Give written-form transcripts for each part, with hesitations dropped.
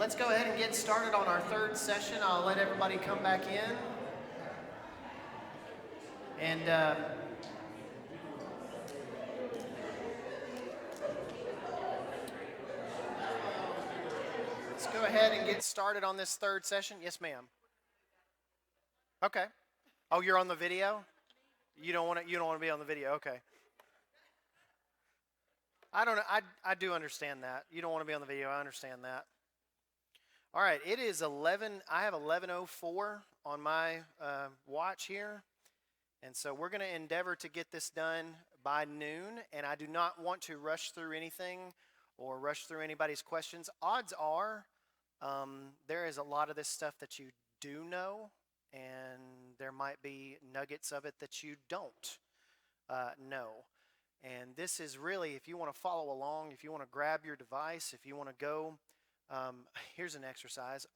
let's go ahead and get started on our third session. I'll let everybody come back in. And let's go ahead and get started on this third session. Yes, ma'am. Okay. Oh, you're on the video? You don't want to. You don't want to be on the video. Okay. I don't know. I do understand that. You don't want to be on the video. I understand that. All right. It is 11. I have 11:04 on my watch here, and so we're going to endeavor to get this done by noon. And I do not want to rush through anything or rush through anybody's questions. Odds are, there is a lot of this stuff that you do know, and there might be nuggets of it that you don't know. And this is really, if you want to follow along, if you want to grab your device, if you want to go, here's an exercise.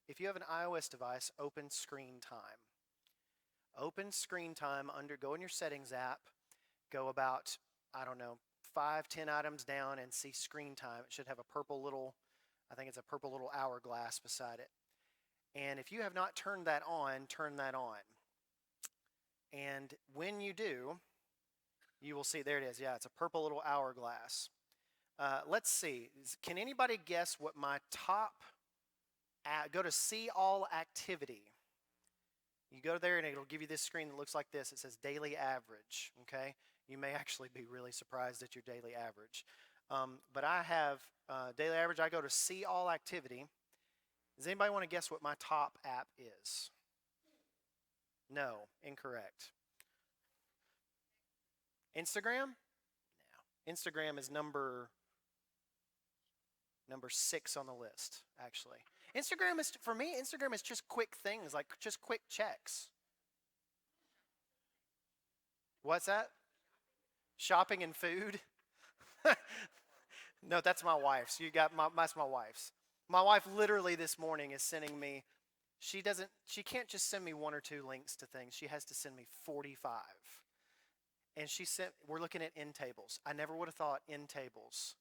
If you have an iOS device, open Screen Time. Open Screen Time go in your Settings app, go about, I don't know, 5-10 items down and see Screen Time. It should have a purple little, I think it's a purple little hourglass beside it. And if you have not turned that on, turn that on. And when you do, you will see, there it is. Yeah, it's a purple little hourglass. Let's see. Can anybody guess what my top, go to See All Activity. You go there and it'll give you this screen that looks like this. It says Daily Average, okay? You may actually be really surprised at your daily average. But I have Daily Average. I go to See All Activity. Does anybody want to guess what my top app is? No, incorrect. Instagram? No. Instagram is number 6 on the list, actually. Instagram is, for me, Instagram is just quick things, like just quick checks. What's that? Shopping and food? No, that's my wife's. That's my wife's. My wife literally this morning is sending me, she can't just send me 1 or 2 links to things. She has to send me 45. And we're looking at end tables. I never would have thought end tables,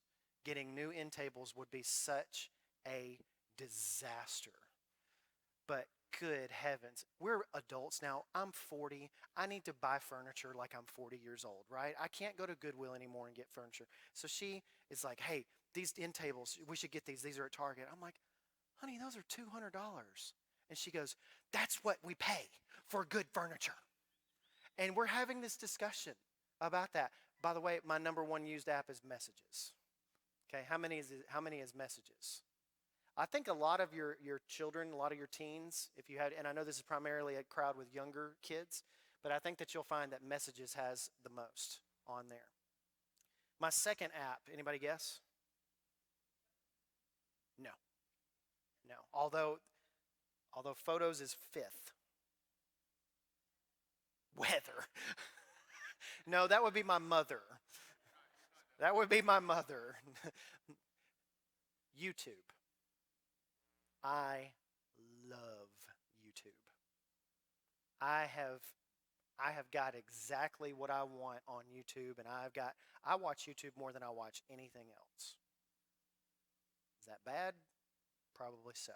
getting new end tables would be such a disaster. But good heavens, we're adults now. I'm 40. I need to buy furniture like I'm 40 years old, right? I can't go to Goodwill anymore and get furniture. So she is like, hey, these end tables, we should get these. These are at Target. I'm like, honey, those are $200. And she goes, that's what we pay for good furniture. And we're having this discussion about that. By the way, my number 1 used app is Messages. Okay, how many is Messages? I think a lot of your children, a lot of your teens, and I know this is primarily a crowd with younger kids, but I think that you'll find that Messages has the most on there. My second app, anybody guess? No. Although Photos is 5th. Weather. No, that would be my mother. That would be my mother. YouTube. I love YouTube. I have got exactly what I want on YouTube, and I watch YouTube more than I watch anything else. Is that bad? Probably so.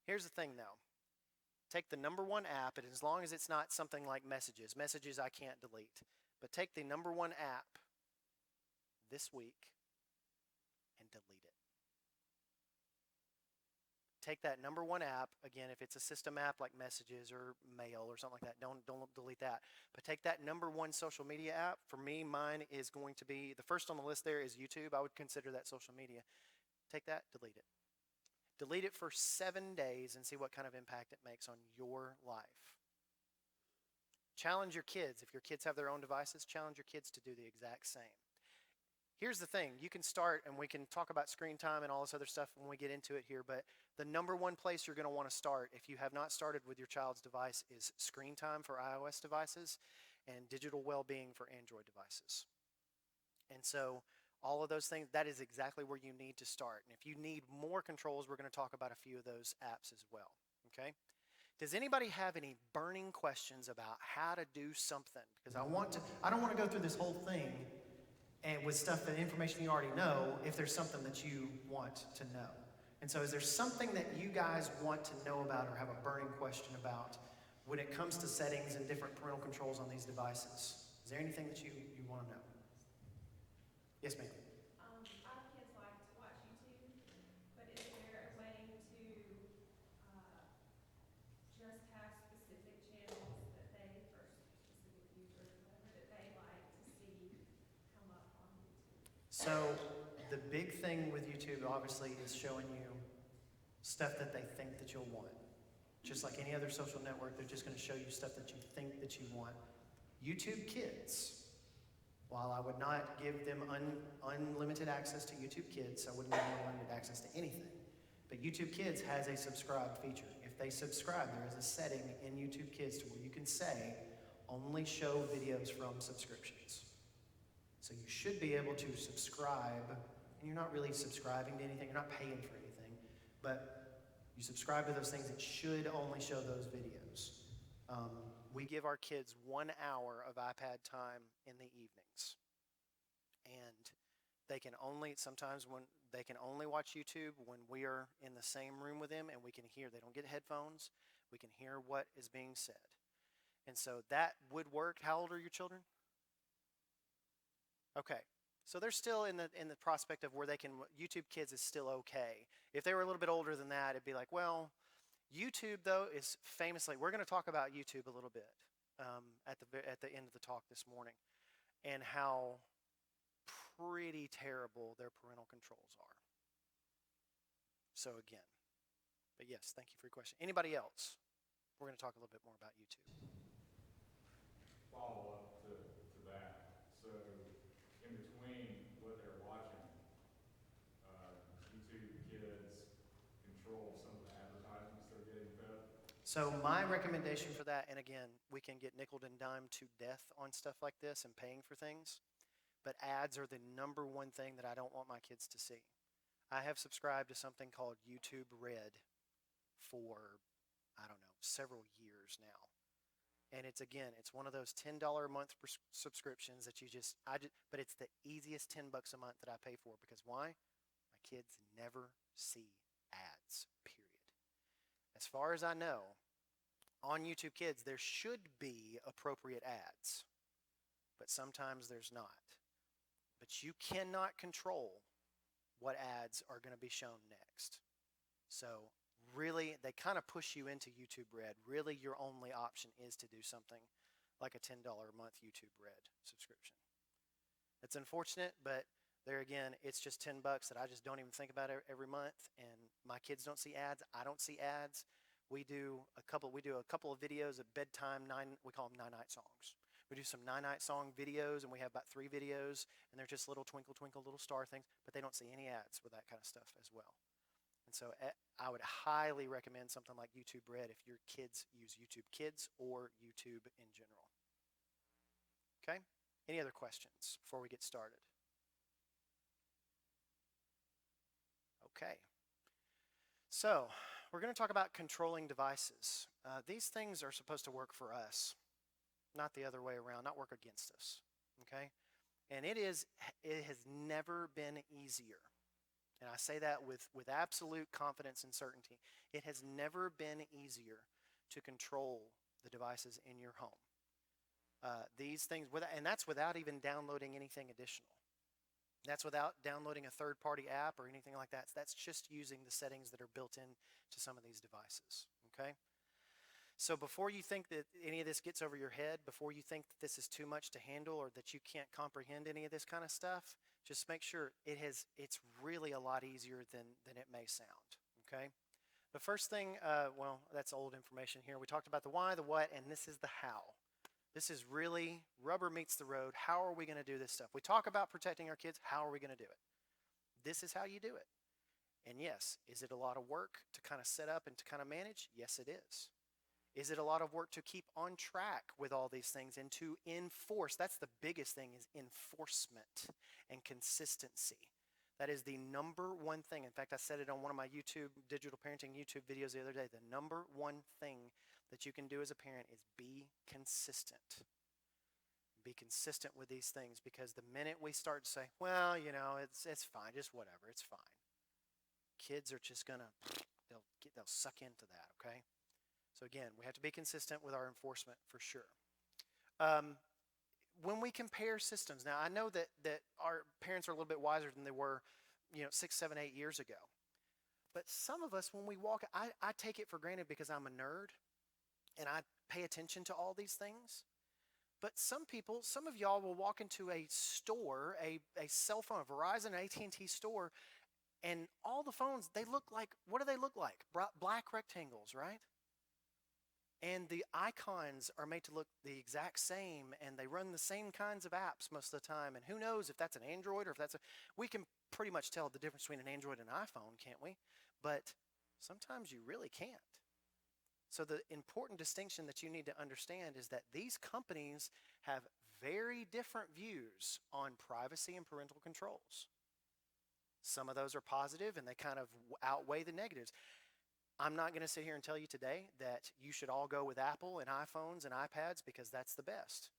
Here's the thing though. Take the number 1 app, and as long as it's not something like Messages I can't delete. But take the number 1 app this week and delete it. Take that number 1 app, again, if it's a system app like Messages or Mail or something like that, don't delete that. But take that number 1 social media app. For me, mine is going to be, the first on the list there is YouTube. I would consider that social media. Take that, delete it. Delete it for 7 days and see what kind of impact it makes on your life. Challenge your kids. If your kids have their own devices, challenge your kids to do the exact same. Here's the thing. You can start, and we can talk about screen time and all this other stuff when we get into it here, but the number 1 place you're going to want to start, if you have not started with your child's device, is screen time for iOS devices and digital well-being for Android devices. And so all of those things, that is exactly where you need to start. And if you need more controls, we're going to talk about a few of those apps as well, okay? Does anybody have any burning questions about how to do something? Because I don't want to go through this whole thing and with stuff, information you already know, if there's something that you want to know. And so is there something that you guys want to know about or have a burning question about when it comes to settings and different parental controls on these devices? Is there anything that you want to know? Yes, ma'am. Our kids like to watch YouTube, but is there a way to just have specific channels that they, for specific users, whatever, that they like to see come up on YouTube? So the big thing with YouTube obviously is showing you stuff that they think that you'll want. Just like any other social network, they're just going to show you stuff that you think that you want. YouTube Kids, while I would not give them unlimited access to YouTube Kids, I wouldn't give them unlimited access to anything. But YouTube Kids has a subscribe feature. If they subscribe, there is a setting in YouTube Kids to where you can say, only show videos from subscriptions. So you should be able to subscribe, and you're not really subscribing to anything, you're not paying for anything, but you subscribe to those things that should only show those videos. We give our kids 1 hour of iPad time in the evenings. And they can only, sometimes when they can only watch YouTube when we are in the same room with them and we can hear, they don't get headphones, we can hear what is being said. And so that would work. How old are your children? Okay. So they're still in the prospect of where they can, YouTube Kids is still okay. If they were a little bit older than that, it'd be like, well, YouTube, though, is famously, we're going to talk about YouTube a little bit at the end of the talk this morning, and how pretty terrible their parental controls are. So again, but yes, thank you for your question. Anybody else? We're going to talk a little bit more about YouTube. Follow up to that. So in between what they're watching, YouTube Kids control some of the advertisements they're getting fed. So my recommendation for that, and again, we can get nickeled and dimed to death on stuff like this and paying for things, but ads are the number one thing that I don't want my kids to see. I have subscribed to something called YouTube Red for, I don't know, several years now. And it's, again, it's one of those $10 a month subscriptions that but it's the easiest $10 a month that I pay for, because why? My kids never see ads, period. As far as I know, on YouTube Kids, there should be appropriate ads, but sometimes there's not. But you cannot control what ads are going to be shown next. So really, they kind of push you into YouTube Red. Really, your only option is to do something like a $10 a month YouTube Red subscription. It's unfortunate, but there again, it's just $10 that I just don't even think about every month, and my kids don't see ads. I don't see ads. We do a couple of videos of bedtime, we call them night songs. We do some night song videos, and we have about 3 videos, and they're just little twinkle, twinkle, little star things, but they don't see any ads with that kind of stuff as well. And so I would highly recommend something like YouTube Red if your kids use YouTube Kids or YouTube in general. Okay? Any other questions before we get started? Okay. So we're going to talk about controlling devices. These things are supposed to work for us, not the other way around, not work against us. Okay? And it has never been easier. And I say that with absolute confidence and certainty. It has never been easier to control the devices in your home. These things, and that's without even downloading anything additional. That's without downloading a third-party app or anything like that. That's just using the settings that are built in to some of these devices, okay? So before you think that any of this gets over your head, before you think that this is too much to handle or that you can't comprehend any of this kind of stuff, just make sure it's really a lot easier than it may sound, okay? The first thing, well, that's old information here. We talked about the why, the what, and this is the how. This is really rubber meets the road. How are we going to do this stuff? We talk about protecting our kids. How are we going to do it? This is how you do it. And yes, is it a lot of work to kind of set up and to kind of manage? Yes, it is. Is it a lot of work to keep on track with all these things and to enforce? That's the biggest thing, is enforcement and consistency. That is the number one thing. In fact, I said it on one of my digital parenting YouTube videos the other day. The number one thing that you can do as a parent is be consistent. Be consistent with these things, because the minute we start to say, well, you know, it's fine, just whatever, it's fine. kids are just gonna they'll suck into that. Okay. So again, we have to be consistent with our enforcement for sure. Um, when we compare systems, now I know that our parents are a little bit wiser than they were, 6, 7, 8 years ago. But some of us, when we walk, I take it for granted because I'm a nerd and I pay attention to all these things. But some people, some of y'all will walk into a store, a cell phone, a Verizon, an AT&T store, and all the phones, they look like, what do they look like? Black rectangles, right? And the icons are made to look the exact same, and they run the same kinds of apps most of the time. And who knows if that's an Android or if that's a, we can pretty much tell the difference between an Android and an iPhone, can't we? But sometimes you really can't. So the important distinction that you need to understand is that these companies have very different views on privacy and parental controls. Some of those are positive and they kind of outweigh the negatives. I'm not going to sit here and tell you today that you should all go with Apple and iPhones and iPads because that's the best.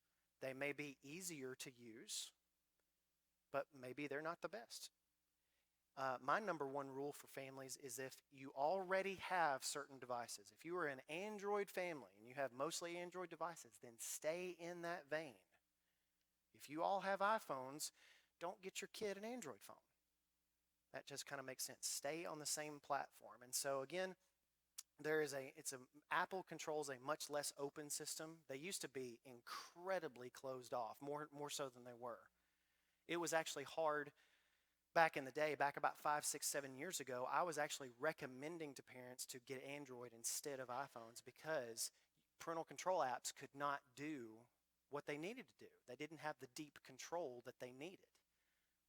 They may be easier to use, but maybe they're not the best. My number one rule for families is if you already have certain devices, if you are an Android family and you have mostly Android devices, then stay in that vein. If you all have iPhones, don't get your kid an Android phone. That just kind of makes sense. Stay on the same platform. And so again, Apple controls a much less open system. They used to be incredibly closed off, more so than they were. It was actually hard back in the day, back about 5, 6, 7 years ago. I was actually recommending to parents to get Android instead of iPhones because parental control apps could not do what they needed to do. They didn't have the deep control that they needed.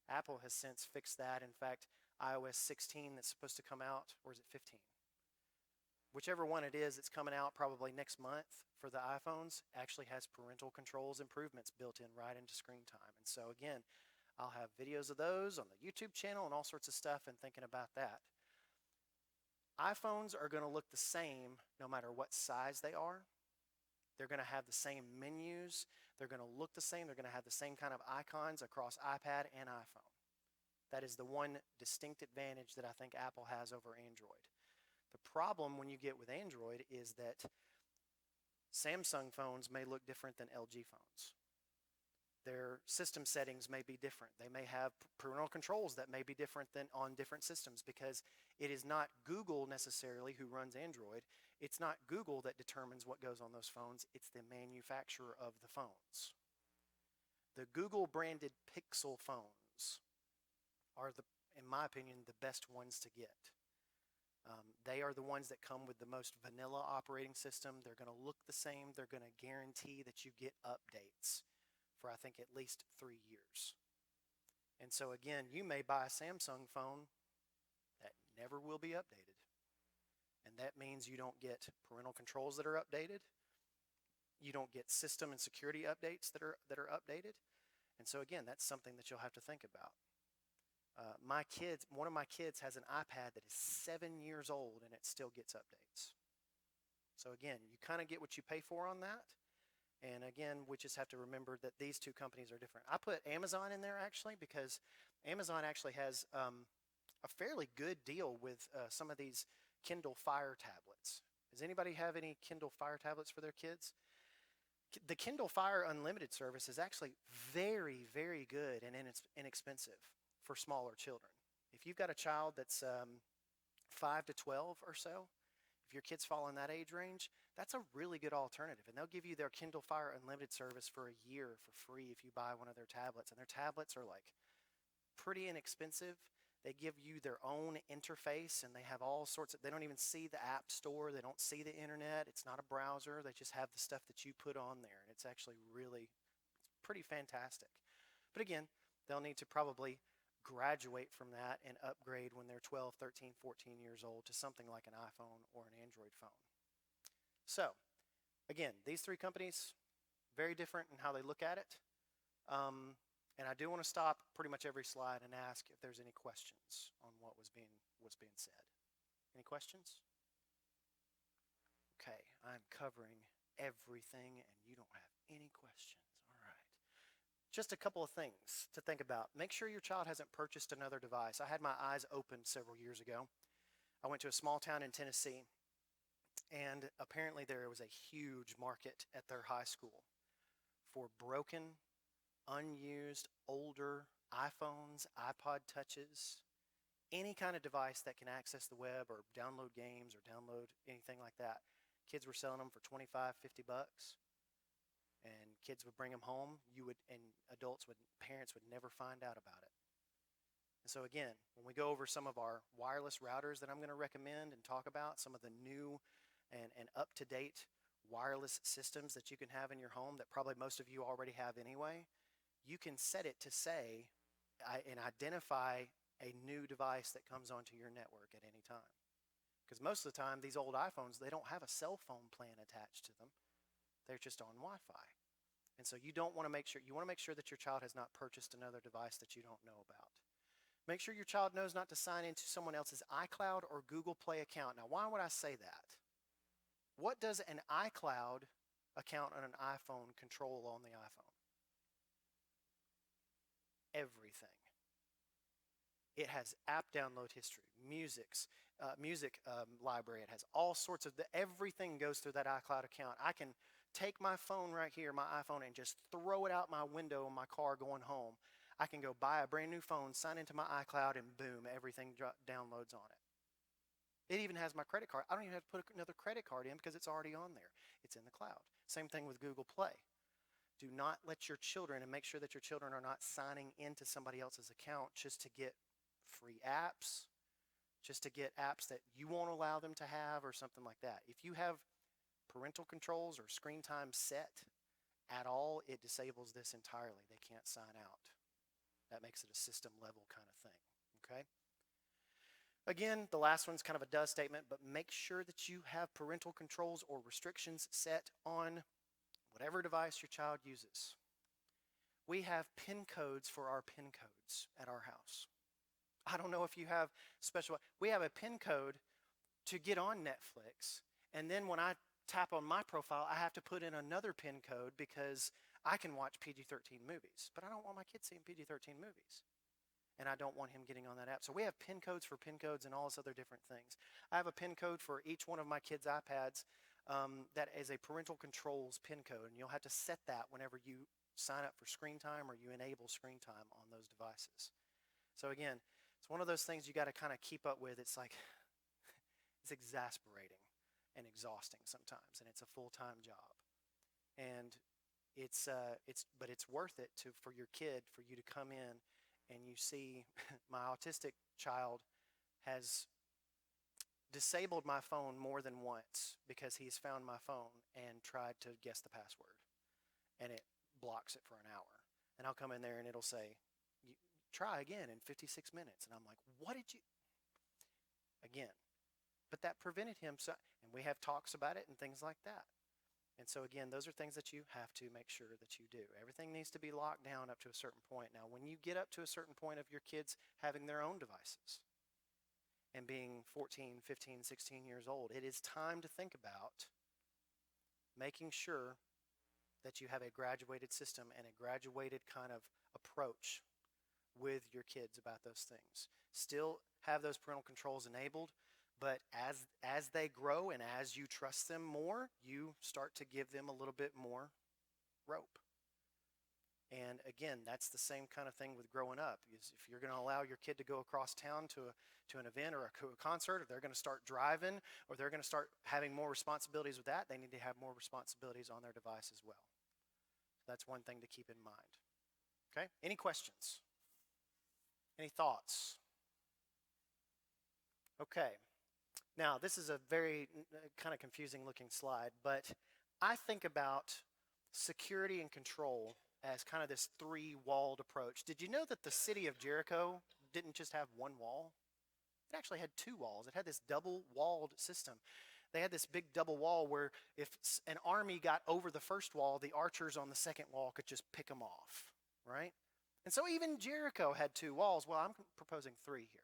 Apple has since fixed that. In fact, iOS 16 that's supposed to come out, or is it 15? Whichever one it is, it's coming out probably next month for the iPhones, actually has parental controls improvements built in right into screen time. And so again, I'll have videos of those on the YouTube channel and all sorts of stuff and thinking about that. iPhones are going to look the same no matter what size they are. They're going to have the same menus. They're going to look the same. They're going to have the same kind of icons across iPad and iPhone. That is the one distinct advantage that I think Apple has over Android. The problem when you get with Android is that Samsung phones may look different than LG phones. Their system settings may be different. They may have parental controls that may be different than on different systems because it is not Google necessarily who runs Android. It's not Google that determines what goes on those phones. It's the manufacturer of the phones. The Google branded Pixel phones are, in my opinion, the best ones to get. They are the ones that come with the most vanilla operating system. They're going to look the same. They're going to guarantee that you get updates for I think at least 3 years. And so again, you may buy a Samsung phone that never will be updated. And that means you don't get parental controls that are updated. You don't get system and security updates that are updated. And so again, that's something that you'll have to think about. One of my kids has an iPad that is 7 years old and it still gets updates. So again, you kind of get what you pay for on that. And again, we just have to remember that these two companies are different. I put Amazon in there actually because Amazon actually has a fairly good deal with some of these Kindle Fire tablets. Does anybody have any Kindle Fire tablets for their kids? The Kindle Fire Unlimited service is actually very, very good and inexpensive for smaller children. If you've got a child that's 5 to 12 or so, if your kids fall in that age range, that's a really good alternative. And they'll give you their Kindle Fire Unlimited service for a year for free if you buy one of their tablets. And their tablets are like pretty inexpensive. They give you their own interface and they have all sorts of, they don't even see the app store. They don't see the internet. It's not a browser. They just have the stuff that you put on there. And it's actually it's pretty fantastic. But again, they'll need to probably graduate from that and upgrade when they're 12, 13, 14 years old to something like an iPhone or an Android phone. So, again, these three companies, very different in how they look at it. And I do want to stop pretty much every slide and ask if there's any questions on what's being said. Any questions? Okay, I'm covering everything and you don't have any questions. All right. just a couple of things to think about. Make sure your child hasn't purchased another device. I had my eyes opened several years ago. I went to a small town in Tennessee, and apparently there was a huge market at their high school for broken, unused, older iPhones, iPod touches, any kind of device that can access the web or download games or download anything like that. Kids were selling them for 25, 50 bucks. And kids would bring them home. And parents would never find out about it. And so again, when we go over some of our wireless routers that I'm going to recommend and talk about, some of the new and up-to-date wireless systems that you can have in your home that probably most of you already have anyway, you can set it to say and identify a new device that comes onto your network at any time. Because most of the time, these old iPhones, they don't have a cell phone plan attached to them. They're just on Wi-Fi. And so you want to make sure that your child has not purchased another device that you don't know about. Make sure your child knows not to sign into someone else's iCloud or Google Play account. Now, why would I say that? What does an iCloud account on an iPhone control on the iPhone? Everything. It has app download history, music library. It has all sorts of everything goes through that iCloud account. I can take my phone right here, my iPhone, and just throw it out my window in my car going home. I can go buy a brand new phone, sign into my iCloud, and boom, everything downloads on it. It even has my credit card. I don't even have to put another credit card in because it's already on there. It's in the cloud. Same thing with Google Play. Do not let your children, and make sure that your children are not signing into somebody else's account just to get free apps, just to get apps that you won't allow them to have or something like that. If you have parental controls or screen time set at all, it disables this entirely. They can't sign out. That makes it a system level kind of thing, okay? Again, the last one's kind of a does statement, but make sure that you have parental controls or restrictions set on whatever device your child uses. We have PIN codes for our PIN codes at our house. I don't know if you have we have a PIN code to get on Netflix, and then when I tap on my profile, I have to put in another PIN code because I can watch PG-13 movies, but I don't want my kids seeing PG-13 movies, and I don't want him getting on that app. So we have PIN codes for PIN codes and all this other different things. I have a PIN code for each one of my kids' iPads that is a parental controls PIN code, and you'll have to set that whenever you sign up for screen time or you enable screen time on those devices. So again, it's one of those things you got to kind of keep up with. It's like, it's exasperating and exhausting sometimes, and it's a full-time job. And but it's worth it for your kid, for you to come in and you see my autistic child has disabled my phone more than once because he's found my phone and tried to guess the password, and it blocks it for an hour. And I'll come in there and it'll say, try again in 56 minutes. And I'm like, what did you? Again. But that prevented him. And we have talks about it and things like that. And so again, those are things that you have to make sure that you do. Everything needs to be locked down up to a certain point. Now, when you get up to a certain point of your kids having their own devices and being 14, 15, 16 years old, it is time to think about making sure that you have a graduated system and a graduated kind of approach with your kids about those things. Still have those parental controls enabled, but as they grow and as you trust them more, you start to give them a little bit more rope. And again, that's the same kind of thing with growing up. Is if you're going to allow your kid to go across town to an event or a concert, or they're going to start driving, or they're going to start having more responsibilities with that, they need to have more responsibilities on their device as well. So that's one thing to keep in mind. Okay? Any questions? Any thoughts? Okay. Now, this is a very kind of confusing looking slide, but I think about security and control as kind of this three-walled approach. Did you know that the city of Jericho didn't just have one wall? It actually had two walls. It had this double-walled system. They had this big double wall where if an army got over the first wall, the archers on the second wall could just pick them off, right? And so even Jericho had two walls. Well, I'm proposing three here.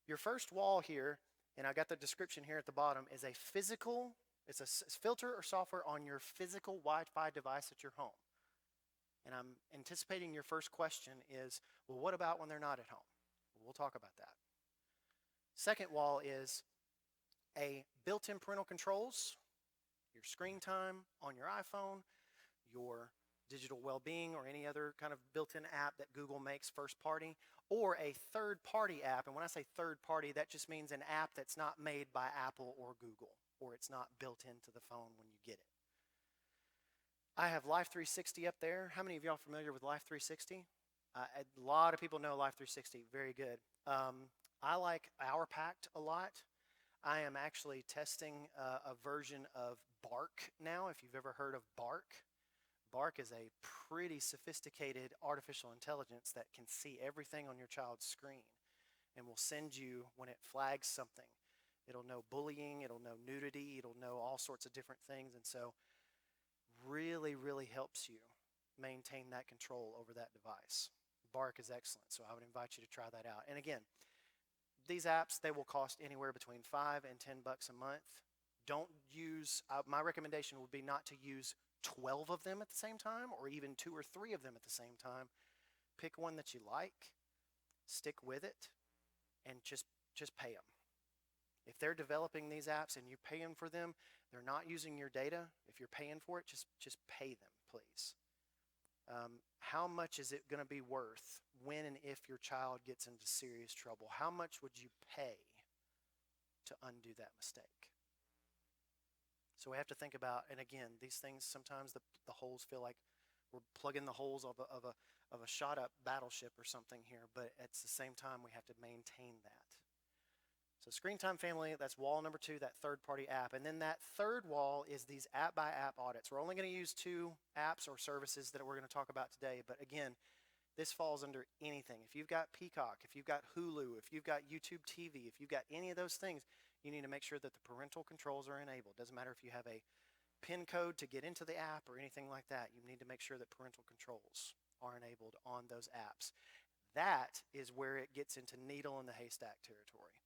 Your first wall here, and I got the description here at the bottom, is a physical, it's a filter or software on your physical Wi-Fi device at your home. And I'm anticipating your first question is, well, what about when they're not at home? We'll talk about that. Second wall is a built-in parental controls, your screen time on your iPhone, your digital well-being, or any other kind of built-in app that Google makes first party, or a third-party app. And when I say third party, that just means an app that's not made by Apple or Google, or it's not built into the phone when you get it. I have Life 360 up there. How many of y'all are familiar with Life 360? A lot of people know Life 360. Very good. I like OurPact a lot. I am actually testing a version of Bark now, if you've ever heard of Bark. Bark is a pretty sophisticated artificial intelligence that can see everything on your child's screen and will send you, when it flags something, it'll know bullying, it'll know nudity, it'll know all sorts of different things. And so really, really helps you maintain that control over that device. Bark is excellent, so I would invite you to try that out. And again, these apps, they will cost anywhere between $5 and $10 a month. Don't use, my recommendation would be not to use 12 of them at the same time, or even 2 or 3 of them at the same time. Pick one that you like, stick with it, and just pay them. If they're developing these apps and you're paying for them, they're not using your data. If you're paying for it, just pay them, please. How much is it going to be worth when and if your child gets into serious trouble? How much would you pay to undo that mistake? So we have to think about, and again, these things, sometimes the holes feel like we're plugging the holes of a shot up battleship or something here, but at the same time, we have to maintain that. So Screen Time Family, that's wall number 2, that third-party app. And then that third wall is these app-by-app audits. We're only going to use 2 apps or services that we're going to talk about today. But again, this falls under anything. If you've got Peacock, if you've got Hulu, if you've got YouTube TV, if you've got any of those things, you need to make sure that the parental controls are enabled. Doesn't matter if you have a PIN code to get into the app or anything like that. You need to make sure that parental controls are enabled on those apps. That is where it gets into needle in the haystack territory.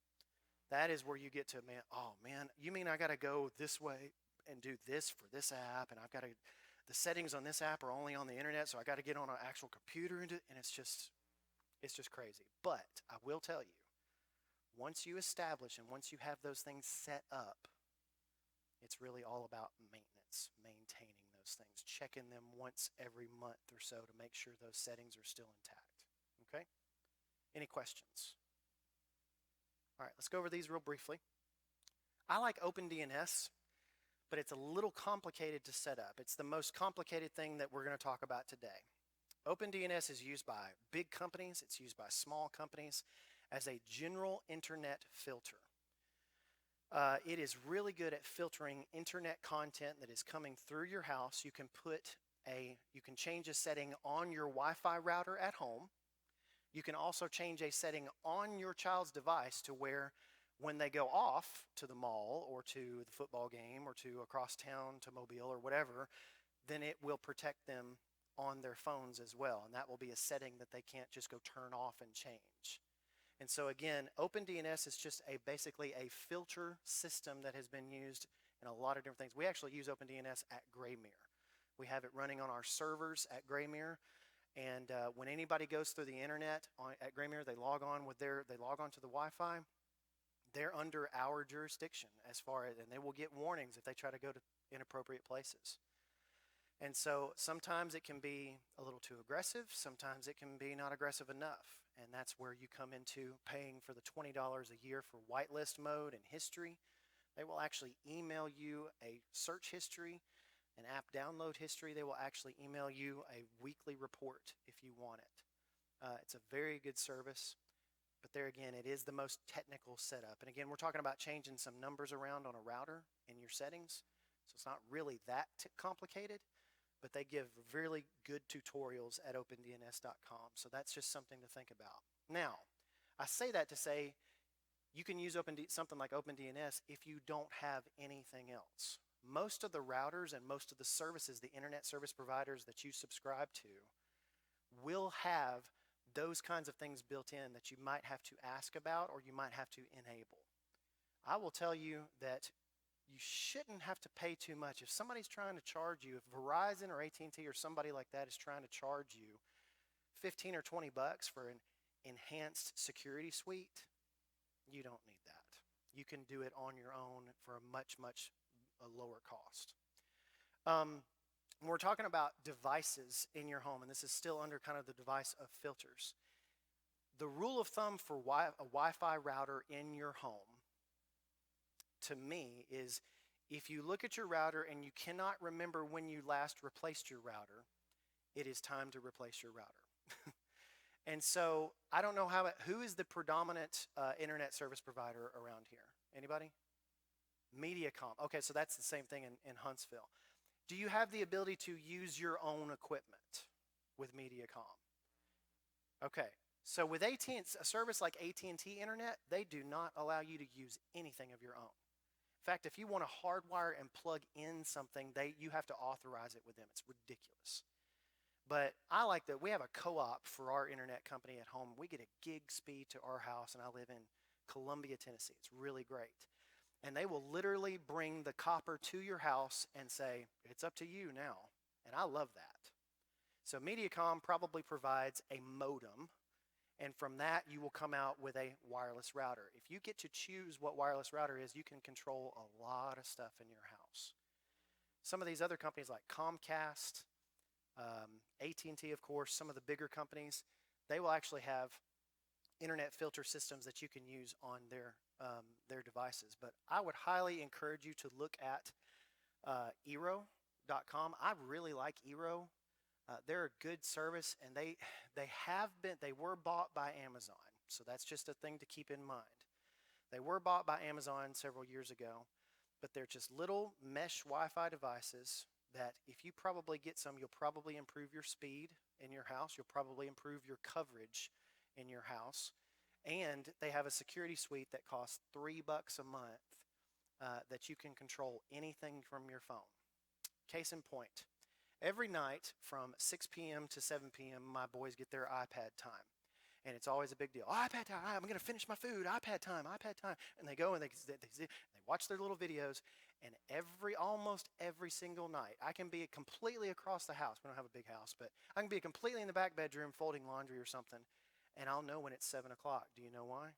That is where you get to, man, you mean I got to go this way and do this for this app, and I've got to, the settings on this app are only on the internet, so I got to get on an actual computer, and it's just crazy. But I will tell you, once you establish and once you have those things set up, it's really all about maintenance, maintaining those things, checking them once every month or so to make sure those settings are still intact. Okay? Any questions? All right, let's go over these real briefly. I like OpenDNS, but it's a little complicated to set up. It's the most complicated thing that we're going to talk about today. OpenDNS is used by big companies, it's used by small companies as a general internet filter. It is really good at filtering internet content that is coming through your house. You can change a setting on your Wi-Fi router at home. You can also change a setting on your child's device to where when they go off to the mall or to the football game or to across town to Mobile or whatever, then it will protect them on their phones as well. And that will be a setting that they can't just go turn off and change. And so again, OpenDNS is just basically a filter system that has been used in a lot of different things. We actually use OpenDNS at Graymere. We have it running on our servers at Graymere. And when anybody goes through the internet at Graymere, they log on to the Wi-Fi. They're under our jurisdiction and they will get warnings if they try to go to inappropriate places. And so sometimes it can be a little too aggressive. Sometimes it can be not aggressive enough. And that's where you come into paying for the $20 a year for whitelist mode and history. They will actually email you a search history, an app download history. They will actually email you a weekly report if you want it. It's a very good service, but there again, it is the most technical setup. And again, we're talking about changing some numbers around on a router in your settings, so it's not really that complicated, but they give really good tutorials at opendns.com, so that's just something to think about. Now, I say that to say you can use something like OpenDNS if you don't have anything else. Most of the routers and most of the services, the internet service providers that you subscribe to, will have those kinds of things built in that you might have to ask about or you might have to enable. I will tell you that you shouldn't have to pay too much. If somebody's trying to charge you, if Verizon or AT&T or somebody like that is trying to charge you 15 or 20 bucks for an enhanced security suite, you don't need that. You can do it on your own for a much lower cost. When we're talking about devices in your home, and this is still under kind of the device of filters, the rule of thumb for a Wi-Fi router in your home, to me, is if you look at your router and you cannot remember when you last replaced your router, it is time to replace your router. And so I don't know who is the predominant internet service provider around here? Anybody? Mediacom. Okay, so that's the same thing in Huntsville. Do you have the ability to use your own equipment with Mediacom? Okay, so with AT&T, a service like AT&T Internet, they do not allow you to use anything of your own. In fact, if you want to hardwire and plug in something, you have to authorize it with them. It's ridiculous. But I like that we have a co-op for our internet company at home. We get a gig speed to our house, and I live in Columbia, Tennessee. It's really great. And they will literally bring the copper to your house and say, it's up to you now. And I love that. So Mediacom probably provides a modem, and from that you will come out with a wireless router. If you get to choose what wireless router is, you can control a lot of stuff in your house. Some of these other companies like Comcast, AT&T, of course, some of the bigger companies, they will actually have internet filter systems that you can use on their devices. But I would highly encourage you to look at Eero.com. I really like Eero. They're a good service, and they were bought by Amazon. So that's just a thing to keep in mind. They were bought by Amazon several years ago, but they're just little mesh Wi-Fi devices that if you probably get some, you'll probably improve your speed in your house. You'll probably improve your coverage in your house. And they have a security suite that costs $3 a month that you can control anything from your phone. Case in point, every night from 6 p.m. to 7 p.m., my boys get their iPad time. And it's always a big deal. Oh, iPad time, I'm going to finish my food, iPad time. And they go and they watch their little videos. And almost every single night, I can be completely across the house. We don't have a big house, but I can be completely in the back bedroom folding laundry or something. And I'll know when it's 7 o'clock. Do you know why?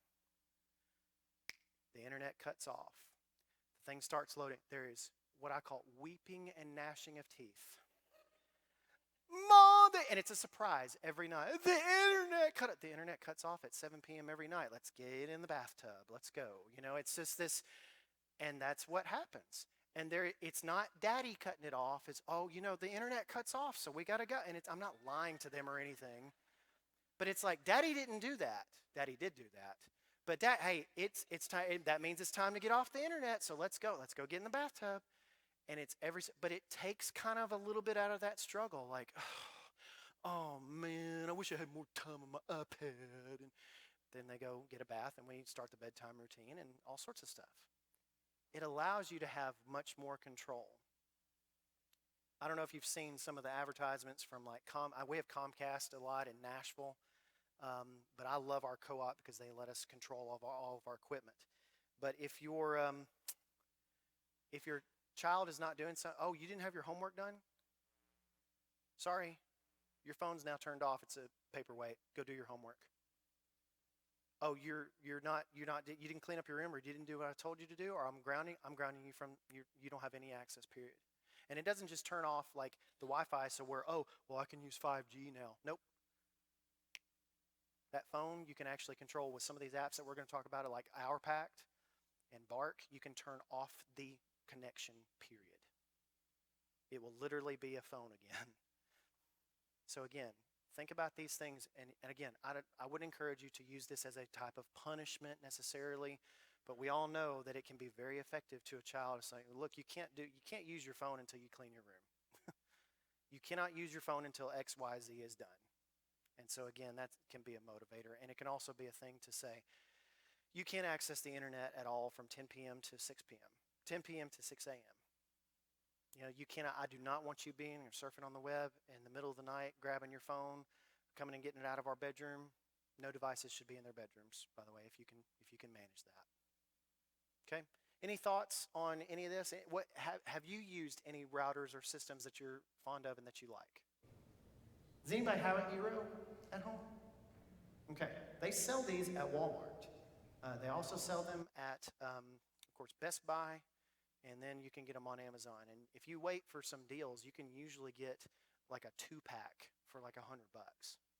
The internet cuts off. The thing starts loading. There is what I call weeping and gnashing of teeth. Mom, and it's a surprise every night. The internet cuts off at 7 p.m. every night. Let's get in the bathtub. Let's go. You know, it's just this, and that's what happens. And it's not daddy cutting it off. It's, the internet cuts off, so we got to go. And I'm not lying to them or anything. But it's like, daddy didn't do that. Daddy did do that. But it's time. That means it's time to get off the internet. So let's go. Let's go get in the bathtub. And but it takes kind of a little bit out of that struggle. Like, oh man, I wish I had more time on my iPad. And then they go get a bath, and we start the bedtime routine and all sorts of stuff. It allows you to have much more control. I don't know if you've seen some of the advertisements from we have Comcast a lot in Nashville, but I love our co-op because they let us control all of our equipment. But if your child is not doing something, you didn't have your homework done? Sorry, your phone's now turned off. It's a paperweight. Go do your homework. Oh, you didn't clean up your room, or you didn't do what I told you to do, or I'm grounding you from you don't have any access, period. And it doesn't just turn off like the Wi-Fi, so I can use 5G now. Nope. That phone you can actually control with some of these apps that we're going to talk about, like OurPact and Bark. You can turn off the connection, period. It will literally be a phone again. So again, think about these things. And again, I would encourage you to use this as a type of punishment necessarily. But we all know that it can be very effective to a child. It's like, look, you can't use your phone until you clean your room. You cannot use your phone until X, Y, Z is done. And so again, that can be a motivator. And it can also be a thing to say, you can't access the internet at all from 10 p.m. to 6 p.m., 10 p.m. to 6 a.m. You cannot, I do not want you being or surfing on the web in the middle of the night, grabbing your phone, coming and getting it out of our bedroom. No devices should be in their bedrooms, by the way, if you can manage that. Okay? Any thoughts on any of this? What have you used any routers or systems that you're fond of and that you like? Does anybody have an Eero at home? Okay, they sell these at Walmart. They also sell them at, of course, Best Buy, and then you can get them on Amazon. And if you wait for some deals, you can usually get like a 2-pack for like $100.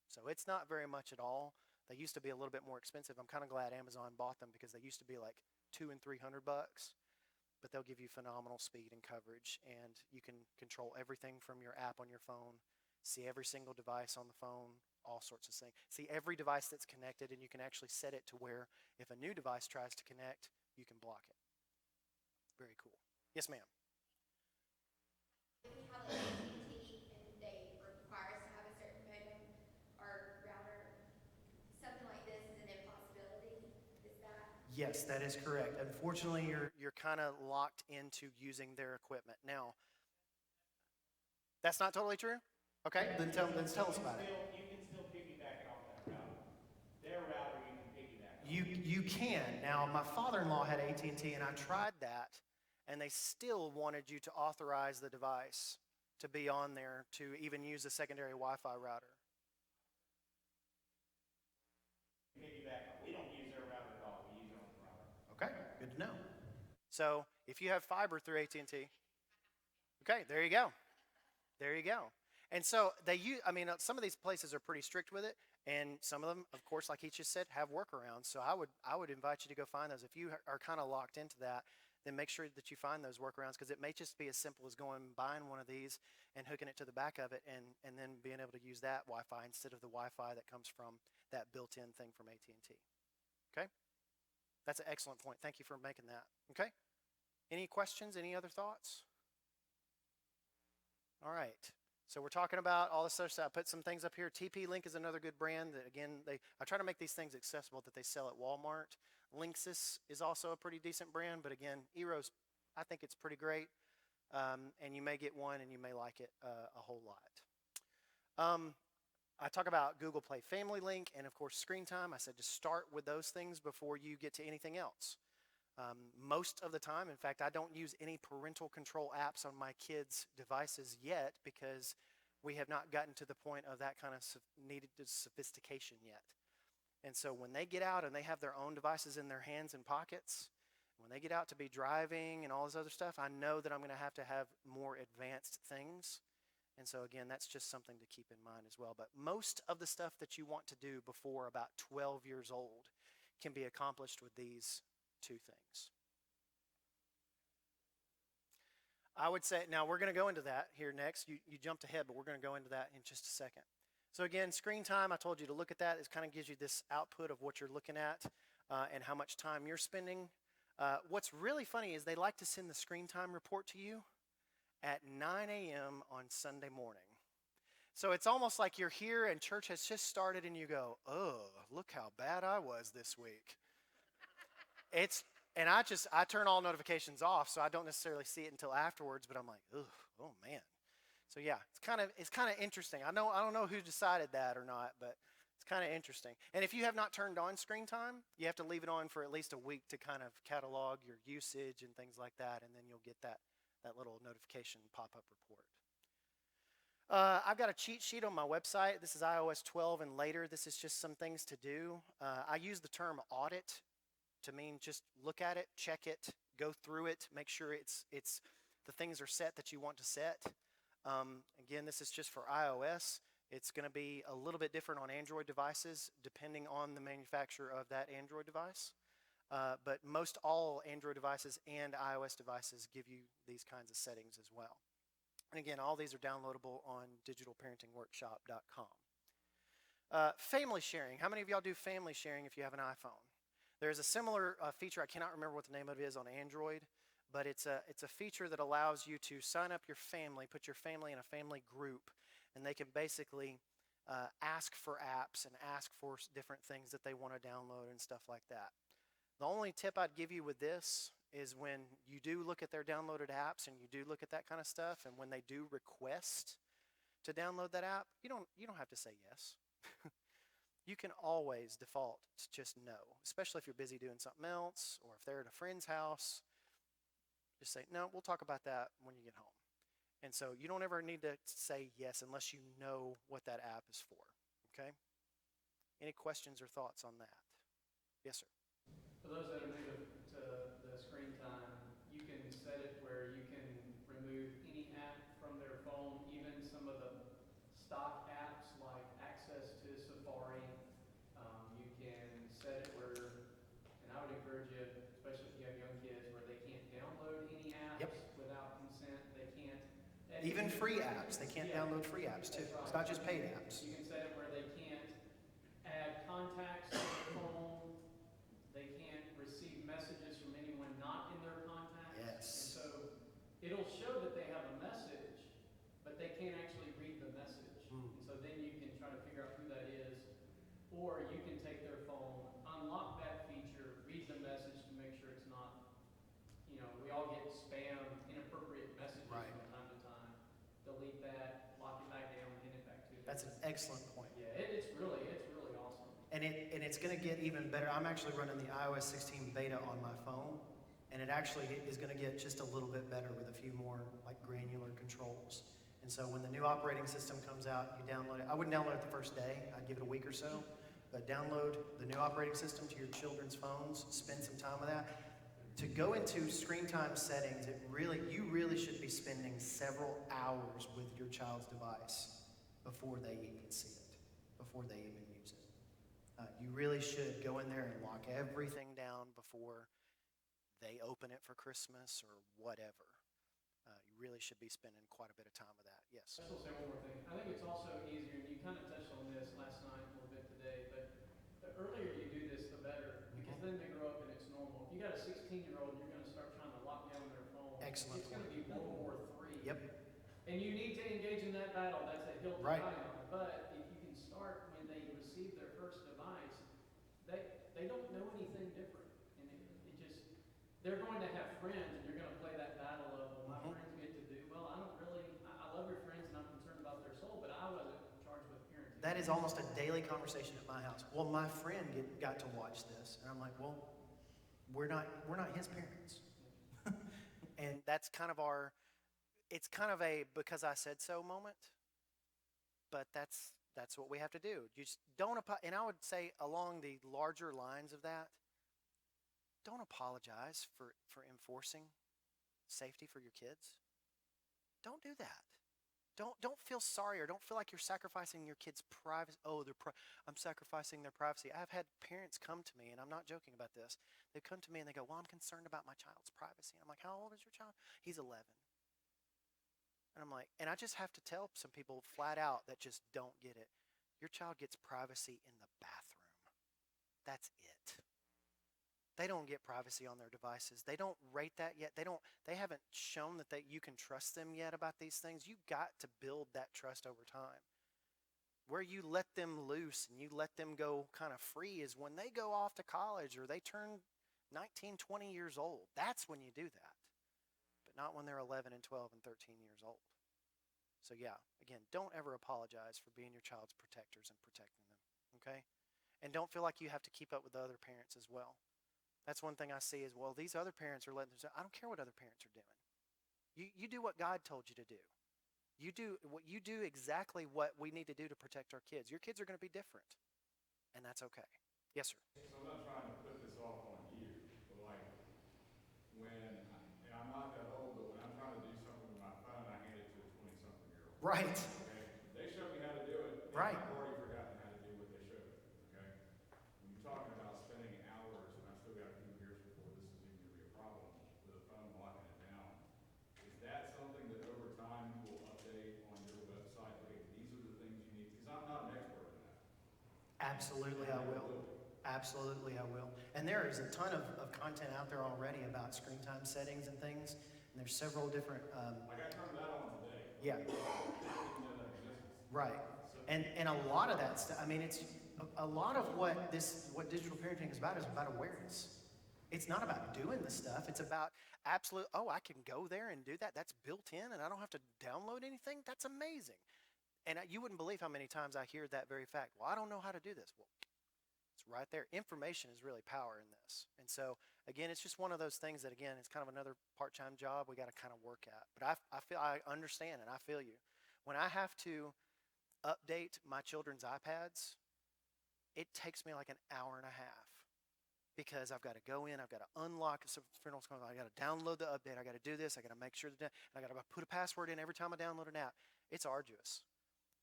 So it's not very much at all. They used to be a little bit more expensive. I'm kind of glad Amazon bought them because they used to be like $200 and $300, but they'll give you phenomenal speed and coverage, and you can control everything from your app on your phone, see every single device on the phone, all sorts of things. See every device that's connected, and you can actually set it to where if a new device tries to connect, you can block it. Very cool. Yes, ma'am. We have like AT&T and they require us to have a certain modem or router. Something like this is an impossibility. Is that? Yes, that is correct. Unfortunately, you're kind of locked into using their equipment. Now, that's not totally true? Okay, then tell us about it. You can still piggyback it off that router. Their router you can piggyback off. You can. Now, my father-in-law had AT&T, and I tried that, and they still wanted you to authorize the device to be on there to even use a secondary Wi-Fi router. Piggyback off. We don't use their router at all. We use our own router. Okay, good to know. So if you have fiber through AT&T, okay, there you go. There you go. And so some of these places are pretty strict with it, and some of them, of course, like he just said, have workarounds. So I would invite you to go find those. If you are kind of locked into that, then make sure that you find those workarounds, because it may just be as simple as going and buying one of these and hooking it to the back of it, and then being able to use that Wi-Fi instead of the Wi-Fi that comes from that built-in thing from AT&T. Okay? That's an excellent point. Thank you for making that. Okay? Any questions? Any other thoughts? All right. So we're talking about all this other stuff. I put some things up here. TP-Link is another good brand that, again, I try to make these things accessible that they sell at Walmart. Linksys is also a pretty decent brand, but again, Eero's, I think it's pretty great. And you may get one and you may like it a whole lot. I talk about Google Play Family Link and, of course, Screen Time. I said just start with those things before you get to anything else. Most of the time, in fact, I don't use any parental control apps on my kids' devices yet, because we have not gotten to the point of that kind of needed sophistication yet. And so when they get out and they have their own devices in their hands and pockets, when they get out to be driving and all this other stuff, I know that I'm going to have more advanced things. And so again, that's just something to keep in mind as well. But most of the stuff that you want to do before about 12 years old can be accomplished with these two things. I would say, now we're going to go into that here next. You jumped ahead, but we're going to go into that in just a second. So again, Screen Time, I told you to look at that. It kind of gives you this output of what you're looking at and how much time you're spending. What's really funny is they like to send the Screen Time report to you at 9 a.m. on Sunday morning. So it's almost like you're here and church has just started and you go, oh, look how bad I was this week. And I turn all notifications off, so I don't necessarily see it until afterwards, but I'm like, oh man. So yeah, it's kind of interesting. I don't know who decided that or not, but it's kind of interesting. And if you have not turned on Screen Time, you have to leave it on for at least a week to kind of catalog your usage and things like that, and then you'll get that little notification pop-up report. I've got a cheat sheet on my website. This is iOS 12 and later. This is just some things to do. I use the term audit to mean just look at it, check it, go through it, make sure it's the things are set that you want to set. Again, this is just for iOS. It's going to be a little bit different on Android devices depending on the manufacturer of that Android device. But most all Android devices and iOS devices give you these kinds of settings as well. And again, all these are downloadable on digitalparentingworkshop.com. Family sharing. How many of y'all do family sharing if you have an iPhone? There's a similar feature. I cannot remember what the name of it is on Android, but it's a feature that allows you to sign up your family, put your family in a family group, and they can basically ask for apps and ask for different things that they want to download and stuff like that. The only tip I'd give you with this is when you do look at their downloaded apps and you do look at that kind of stuff, and when they do request to download that app, you don't have to say yes. You can always default to just no, especially if you're busy doing something else or if they're at a friend's house. Just say, no, we'll talk about that when you get home. And so you don't ever need to say yes unless you know what that app is for. Okay? Any questions or thoughts on that? Yes, sir. For those that are new to the screen time, you can set it where you can remove any app from their phone, even some of the stock apps like access to Safari. You can set it where, and I would encourage you, especially if you have young kids, where they can't download any apps Yep. without consent. They can't. Even free apps. They can't download free apps too. That's right. It's not just paid apps. You can set it where they can't add contacts to their phone. They can't receive messages from anyone not in their contacts. Yes. And so it'll show that they have a message, but they can't actually read the message. Mm. And so then you can try to figure out who that is, or you can take their phone, unlock that feature, read the message to make sure it's not, you know, we all get spam, inappropriate messages Right. from time to time. Delete that, lock it back down, hand it back to them. That's an excellent point. Yeah, it's really awesome. And it's going to get even better. I'm actually running the iOS 16 beta on my phone, and it actually is going to get just a little bit better with a few more like granular controls. And so when the new operating system comes out, you download it. I wouldn't download it the first day. I'd give it a week or so. But download the new operating system to your children's phones. Spend some time with that. To go into screen time settings, you really should be spending several hours with your child's device before they even see it, before they even use it. You really should go in there and lock everything down before they open it for Christmas or whatever. You really should be spending quite a bit of time with that. Yes. I will say one more thing. I think it's also easier, and you kind of touched on this last night a little bit today, but the earlier you do this, the better, because then they grow up and it's normal. If you got a 16-year-old, you're going to start trying to lock down their phone. Excellent It's going to be World War III. Yep. And you need to engage in that battle. That's a hill to Right. die on. But if you can start when they receive their first device, they don't know anything different. And it just, they're going to have friends, and you're going to play that battle of, well, my friends get to do, well, I love your friends, and I'm concerned about their soul, but I wasn't charged with parenting. That is almost a daily conversation at my house. Well, my friend got to watch this, and I'm like, well, we're not his parents. And that's kind of it's kind of a because I said so moment. But that's what we have to do. You just don't and I would say along the larger lines of that, don't apologize for enforcing safety for your kids. Don't do that. Don't feel sorry or don't feel like you're sacrificing your kids' privacy. Oh, I'm sacrificing their privacy. I've had parents come to me, and I'm not joking about this. They come to me and they go, well, I'm concerned about my child's privacy. And I'm like, how old is your child? He's 11. And I'm like, and I just have to tell some people flat out that just don't get it. Your child gets privacy in the bathroom. That's it. They don't get privacy on their devices. They don't rate that yet. They haven't shown that you can trust them yet about these things. You've got to build that trust over time. Where you let them loose and you let them go kind of free is when they go off to college or they turn 19, 20 years old. That's when you do that. But not when they're 11 and 12 and 13 years old. So yeah, again, don't ever apologize for being your child's protectors and protecting them, okay? And don't feel like you have to keep up with the other parents as well. That's one thing I see is, well, these other parents are letting them say, I don't care what other parents are doing. You do what God told you to do. You do exactly what we need to do to protect our kids. Your kids are going to be different, and that's okay. Yes, sir. So I'm not trying to put this off on you, but like and I'm not that old, but when I'm trying to do something with my phone, I hand it to a 20-something-year-old. Right. Okay? They show me how to do it. Right. I've already forgotten how to do what they showed me. Okay? When you're talking about spending hours, and I've still got a few years before this is even going to be a problem with a phone locking it down, is that something that over time you will update on your website? Like, these are the things you need, because I'm not an expert in that. Absolutely, I will. Absolutely, I will. And there is a ton of content out there already about screen time settings and things. And there's several different. Like I turned that on today. Yeah. I didn't even know that existed. Right. And a lot of that stuff. I mean, it's a lot of what digital parenting is about awareness. It's not about doing the stuff. It's about absolute. Oh, I can go there and do that. That's built in, and I don't have to download anything. That's amazing. And you wouldn't believe how many times I hear that very fact. Well, I don't know how to do this. Well, it's right there. Information is really power in this. And so, again, it's just one of those things that, again, it's kind of another part-time job we got to kind of work at. But I understand and I feel you. When I have to update my children's iPads, it takes me like an hour and a half because I've got to go in, I've got to unlock a I got to download the update, I got to do this, I got to make sure that, and I got to put a password in every time I download an app. It's arduous,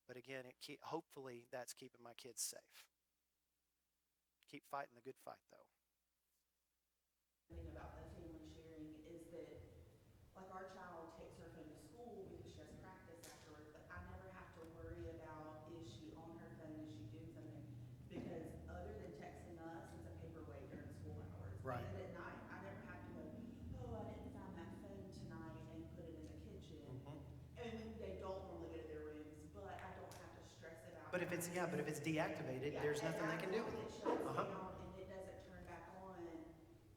but again, hopefully that's keeping my kids safe. Keep fighting the good fight, though. Thing about the family sharing is that, like, our child takes her phone to school because she has practice afterwards, but I never have to worry about, is she on her phone, is she doing something? Because other than texting us, it's a paperweight during school hours. Right. And then at night, I never have to go, oh, I didn't find that phone tonight and put it in the kitchen. I mean, they don't normally go to their rooms, but I don't have to stress about. But if it's deactivated, there's nothing they can do with it. It shuts down and it doesn't turn back on,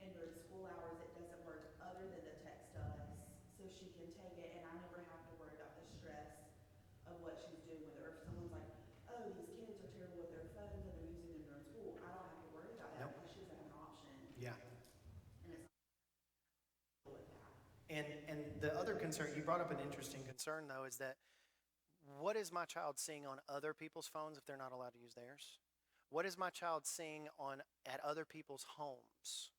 and during school hours, it doesn't work other than the text does, so she can take it, and I never have to worry about the stress of what she's doing with it, or if someone's like, oh, these kids are terrible with their phones and they're using them during school, I don't have to worry about that Nope. because she doesn't have an option, Yeah. and it's with that. And the other concern, you brought up an interesting concern, though, is that what is my child seeing on other people's phones if they're not allowed to use theirs? What is my child seeing at other people's homes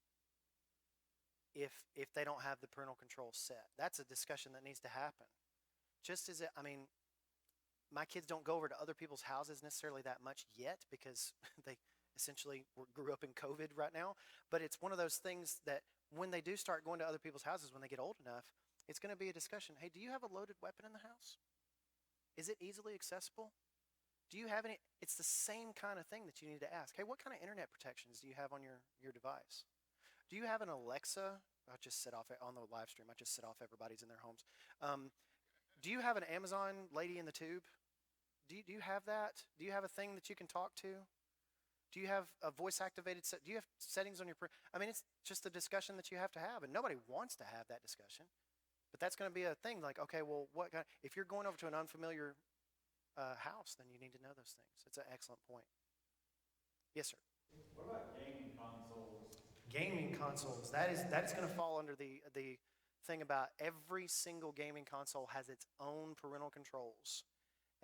if they don't have the parental control set? That's a discussion that needs to happen. Just as my kids don't go over to other people's houses necessarily that much yet because they essentially grew up in COVID right now. But it's one of those things that when they do start going to other people's houses when they get old enough, it's going to be a discussion. Hey, do you have a loaded weapon in the house? Is it easily accessible? Do you have any? It's the same kind of thing that you need to ask. Hey, what kind of internet protections do you have on your device? Do you have an Alexa? I'll just set off on the live stream. I just set off everybody's in their homes. Do you have an Amazon lady in the tube? Do you have that? Do you have a thing that you can talk to? Do you have a voice activated set? Do you have settings on your? I mean, it's just a discussion that you have to have, and nobody wants to have that discussion. But that's going to be a thing. Like, okay, well, if you're going over to an unfamiliar house, then you need to know those things. It's an excellent point. Yes, sir. What about gaming consoles? Gaming consoles. That is going to fall under the thing about every single gaming console has its own parental controls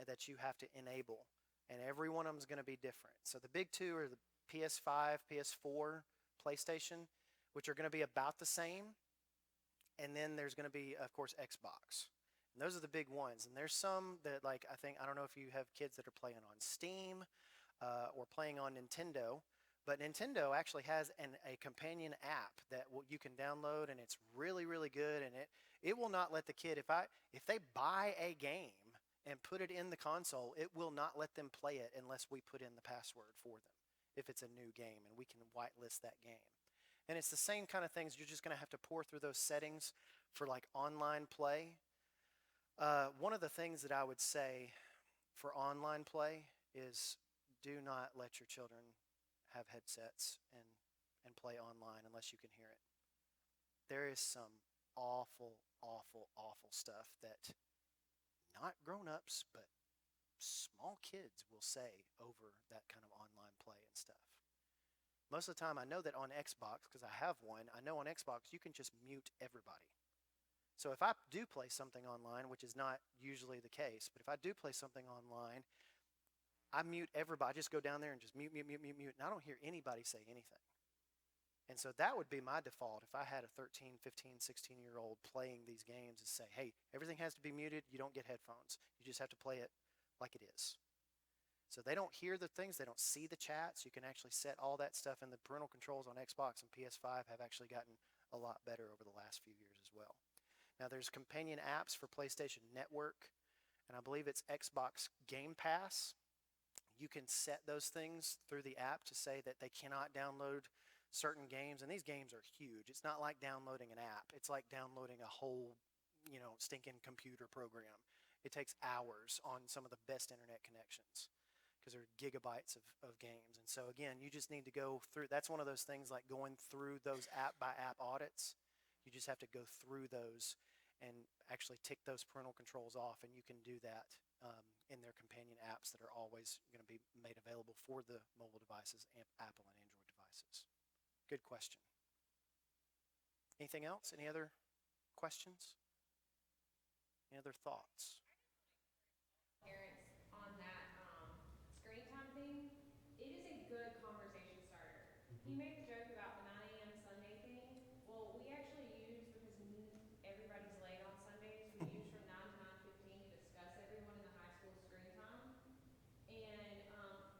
that you have to enable, and every one of them is going to be different. So the big two are the PS5, PS4, PlayStation, which are going to be about the same, and then there's going to be, of course, Xbox. And those are the big ones. And there's some that, like, I don't know if you have kids that are playing on Steam or playing on Nintendo, but Nintendo actually has a companion app that you can download, and it's really, really good. And it will not let the kid, if they buy a game and put it in the console, it will not let them play it unless we put in the password for them if it's a new game, and we can whitelist that game. And it's the same kind of things. You're just going to have to pour through those settings for, like, online play. One of the things that I would say for online play is do not let your children have headsets and play online unless you can hear it. There is some awful, awful, awful stuff that not grown-ups, but small kids will say over that kind of online play and stuff. Most of the time, I know that on Xbox, because I have one, I know on Xbox you can just mute everybody. So if I do play something online, which is not usually the case, but if I do play something online, I mute everybody. I just go down there and just mute, and I don't hear anybody say anything. And so that would be my default if I had a 13, 15, 16-year-old playing these games, is say, hey, everything has to be muted. You don't get headphones. You just have to play it like it is. So they don't hear the things. They don't see the chats. You can actually set all that stuff, and the parental controls on Xbox and PS5 have actually gotten a lot better over the last few years as well. Now, there's companion apps for PlayStation Network, and I believe it's Xbox Game Pass. You can set those things through the app to say that they cannot download certain games, and these games are huge. It's not like downloading an app. It's like downloading a whole, stinking computer program. It takes hours on some of the best internet connections because they're gigabytes of games. And so, again, you just need to go through. That's one of those things, like going through those app-by-app audits. You just have to go through those and actually tick those parental controls off, and you can do that in their companion apps that are always going to be made available for the mobile devices, Apple and Android devices. Good question. Anything else? Any other questions? Any other thoughts? Parents on that screen time thing, it is a good conversation starter. He made the joke about the 9 a.m. Sunday thing. Well, we actually use, because everybody's late on Sundays, we use from 9 to 9:15 to discuss everyone in the high school screen time. And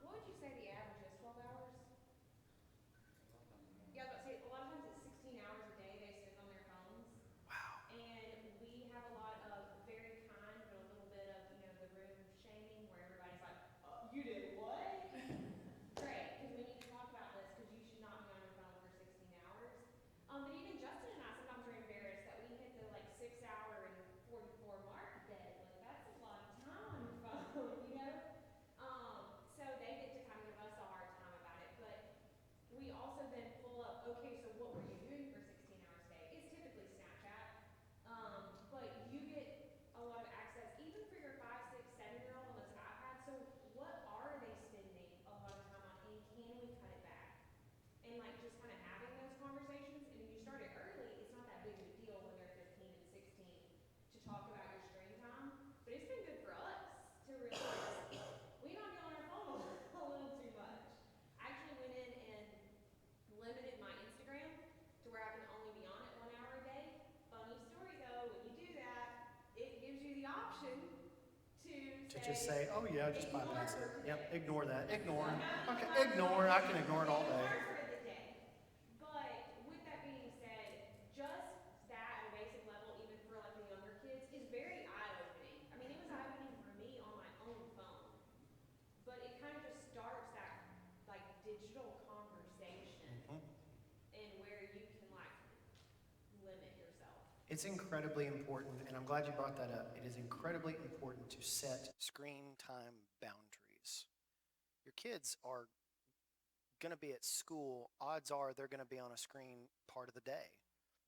what would you say the average is? 12 hours? Yeah, I was about to say, a lot of times it's 16 hours a day they spend on their phones. Wow. And we have a lot of very kind, but a little bit of, the room shaming where everybody's like, you did what? Great, because we need to talk about this, because you should not be on your phone for 16 hours. But even Justin and I sometimes are embarrassed that we hit the 6 hour and 44 mark dead. Like, that's a lot of time on your phone, So they get to kind of give us a hard time about it. But we also then pull up, okay, so what were you doing for 16 hours a day? It's typically Snapchat. But you get a lot of access, even for your 5, 6, 7-year-old on those iPads. So what are they spending a lot of time on, and can we cut it back? And just kind of having those conversations, and if you start it early, it's not that big of a deal when they're 15 and 16 to talk about your screen time. But it's been good for us to realize we might be on our phone a little too much. I actually went in and limited my Instagram to where I can only be on it 1 hour a day. Funny story though, when you do that, it gives you the option To just say, oh yeah, just ignore bypass for it. today. Yep, ignore that. Ignore. Okay, ignore. I can ignore it all day. Ignore for the day. But with that being said, just that at a basic level, even for the younger kids, is very eye-opening. I mean, it was eye-opening for me on my own phone. But it kind of just starts that digital conversation and where you can limit yourself. It's incredibly important, and I'm glad you brought that up. It is incredibly important to set screen time boundaries. Your kids are going to be at school. Odds are they're going to be on a screen part of the day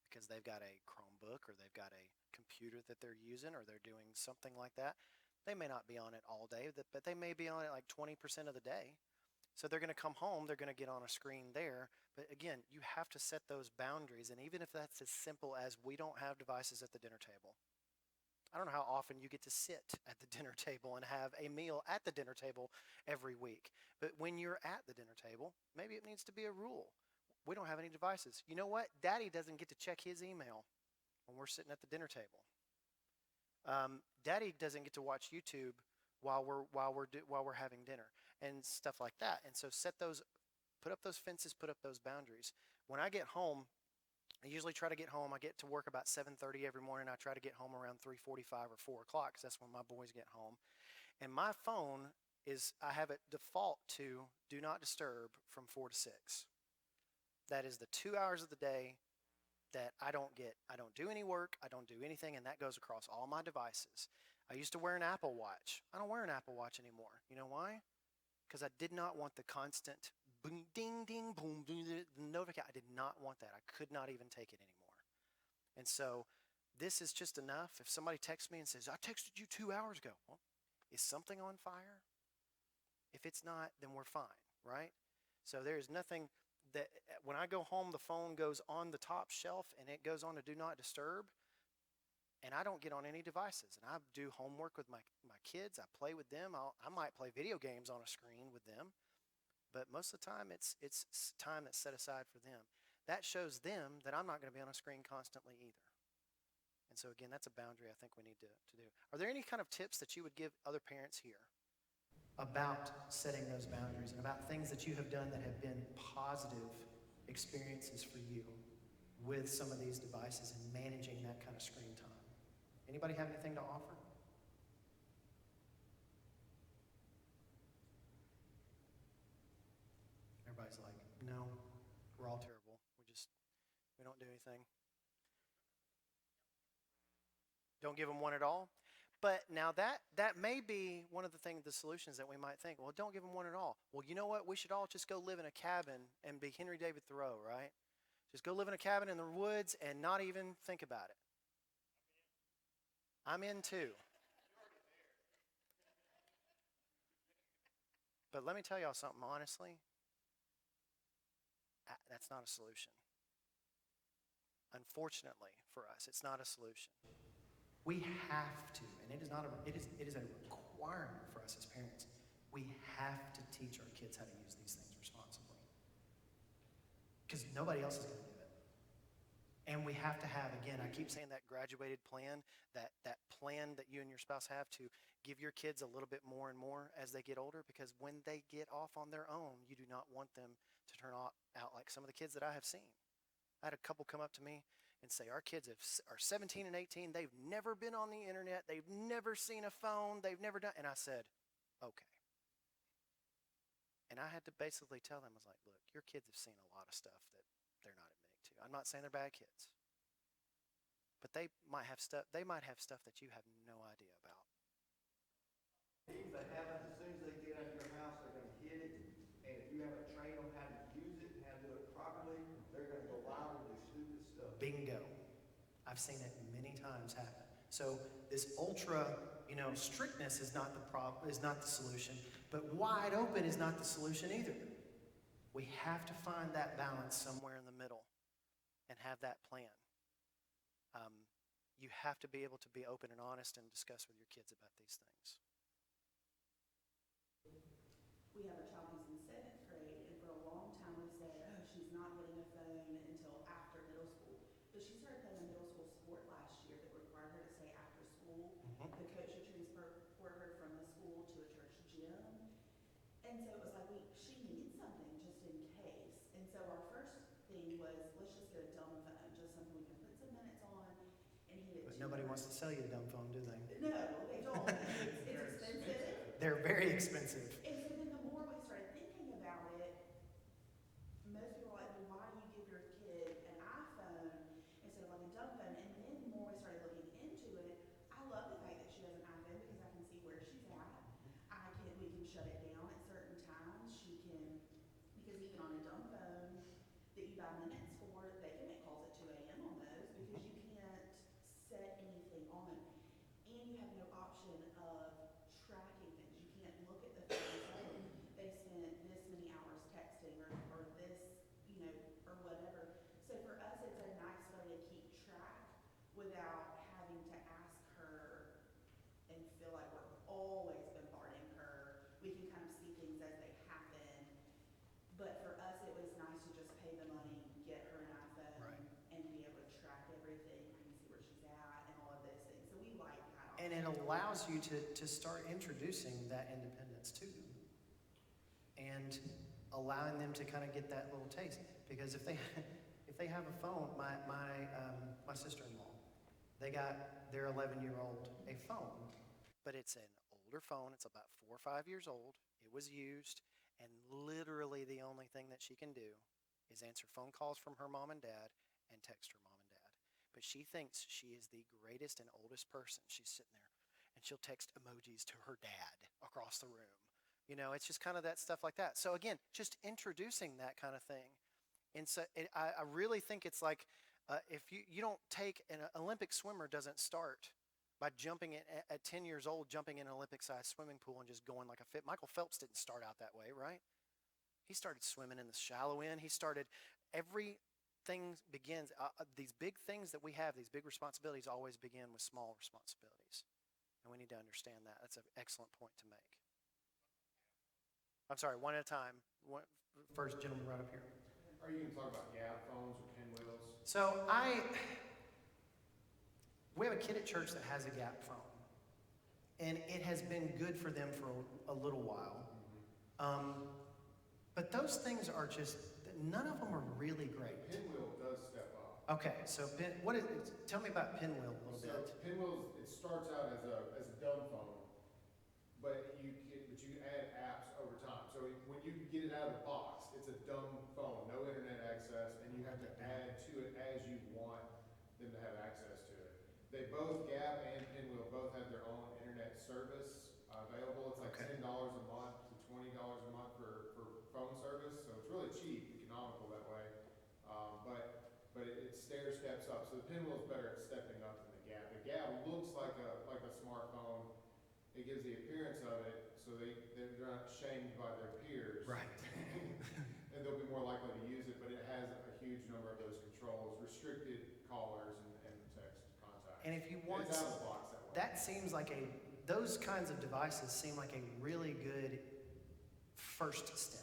because they've got a Chromebook or they've got a computer that they're using or they're doing something like that. They may not be on it all day, but they may be on it 20% of the day. So they're going to come home, they're going to get on a screen there. But again, you have to set those boundaries. And even if that's as simple as we don't have devices at the dinner table. I don't know how often you get to sit at the dinner table and have a meal at the dinner table every week. But when you're at the dinner table, maybe it needs to be a rule. We don't have any devices. You know what? Daddy doesn't get to check his email when we're sitting at the dinner table. Daddy doesn't get to watch YouTube while we're having dinner and stuff like that. And so put up those fences, put up those boundaries. When I get home, I usually try to get home. I get to work about 7:30 every morning. I try to get home around 3:45 or 4 o'clock because that's when my boys get home. And my phone I have it default to do not disturb from 4 to 6. That is the 2 hours of the day that I don't do any work, I don't do anything, and that goes across all my devices. I used to wear an Apple Watch. I don't wear an Apple Watch anymore. You know why? Because I did not want the constant boom, ding, ding, boom, boom, the notification. I did not want that. I could not even take it anymore. And so this is just enough. If somebody texts me and says, I texted you 2 hours ago. Well, is something on fire? If it's not, then we're fine, right? So there's nothing that when I go home, the phone goes on the top shelf and it goes on to do not disturb. And I don't get on any devices. And I do homework with my kids. I play with them. I might play video games on a screen with them. But most of the time, it's time that's set aside for them. That shows them that I'm not going to be on a screen constantly either. And so, again, that's a boundary I think we need to do. Are there any kind of tips that you would give other parents here about setting those boundaries and about things that you have done that have been positive experiences for you with some of these devices and managing that kind of screen time? Anybody have anything to offer? Everybody's like, no, we're all terrible. We don't do anything. Don't give them one at all. But now that may be one of the solutions that we might think, well, don't give them one at all. Well, you know what? We should all just go live in a cabin and be Henry David Thoreau, right? Just go live in a cabin in the woods and not even think about it. I'm in too. But let me tell y'all something honestly. That's not a solution. Unfortunately for us, it's not a solution. We have to, and it is not a, it is a requirement for us as parents. We have to teach our kids how to use these things responsibly. Because nobody else is going to do it. And we have to have, again, I keep saying that graduated plan, that plan that you and your spouse have to give your kids a little bit more and more as they get older, because when they get off on their own, you do not want them to turn out like some of the kids that I have seen. I had a couple come up to me and say, our kids are 17 and 18. They've never been on the internet. They've never seen a phone. They've never done. And I said, okay. And I had to basically tell them, I was like, look, your kids have seen a lot of stuff that they're not admitting to. I'm not saying they're bad kids, but they might have stuff. They might have stuff that you have no idea about. If they haven't, as soon as they get out of your house, they're gonna hit it, and if you haven't trained them how to use it, how to do it properly, they're gonna go wild and do stupid stuff. Bingo. I've seen it many times happen. So this ultra, strictness is not the problem, is not the solution, but wide open is not the solution either. We have to find that balance somewhere in the middle and have that plan. You have to be able to be open and honest and discuss with your kids about these things. We have a child who's in 7th grade, and for a long time we said, oh, she's not getting a phone until after middle school. But she started playing a middle school sport last year that required her to stay after school. Mhm. The coach would transfer her from the school to a church gym. And so it was like, she needs something just in case. And so our first thing was, let's just get a dumb phone, just something we can put some minutes on and hit it. But nobody wants to sell you a dumb phone, do they? No, they don't. It's expensive. They're very expensive. And so then the more we started thinking about it, most people were like, well, why do you give your kid an iPhone instead of like a dumb phone? And then the more we started looking into it, I love the fact that she has an iPhone because I can see where she's at. We can shut it down at certain times. She can, because even on a dumb phone that you buy minutes for, they can make calls at 2 a.m. on those because you can't set anything on them. And you have no option of tracking things. You can't look at the phone and say, they spent this many hours texting or this, or whatever. So for us, it's a nice way to keep track without having to ask her and feel like we're always bombarding her. We can kind of see things as they happen. But for us, it was nice to just pay the money, get her an iPhone, Right. and be able to track everything. We can see where she's at and all of those things. So we like that. And it allows you to start introducing that independence to them and allowing them to kind of get that little taste. Because if they have a phone, my sister-in-law, they got their 11-year-old a phone, but it's an older phone. It's about 4 or 5 years old. It was used, and literally the only thing that she can do is answer phone calls from her mom and dad and text her mom and dad. But she thinks she is the greatest and oldest person. She's sitting there, and she'll text emojis to her dad across the room. It's just kind of that stuff like that. So again, just introducing that kind of thing. And so I really think it's like if you don't take an Olympic swimmer doesn't start by jumping at 10 years old, jumping in an Olympic-sized swimming pool and just going like a fit. Michael Phelps didn't start out that way, right? He started swimming in the shallow end. Everything begins, these big things that we have, these big responsibilities always begin with small responsibilities. And we need to understand that. That's an excellent point to make. I'm sorry, one at a time. First gentleman right up here. Are you gonna talk about Gab phones or pinwheels? So we have a kid at church that has a Gap phone, and it has been good for them for a little while. But those things are just, none of them are really great. Pinwheel does step up. Okay, so tell me about Pinwheel a little So bit. pinwheels, it starts out as a dumb phone, but you add apps over time. So when you get it out of the box, it's a dumb phone, no internet access, and you have to add to it as you want them to have access to it. They both, Gap and Pinwheel, both have their own internet service available. It's like Okay. $10 a month to $20 a month for phone service, so it's really cheap, economical that way. But it stair steps up. So the Pinwheel's better at stepping up than the Gap. The Gap looks like a it gives the appearance of it, so they're not shamed by their peers. Right. And they'll be more likely to use it, but it has a huge number of those controls, restricted callers and text contacts. And if you want, It's out of the box that way. that seems like those kinds of devices seem like a really good first step.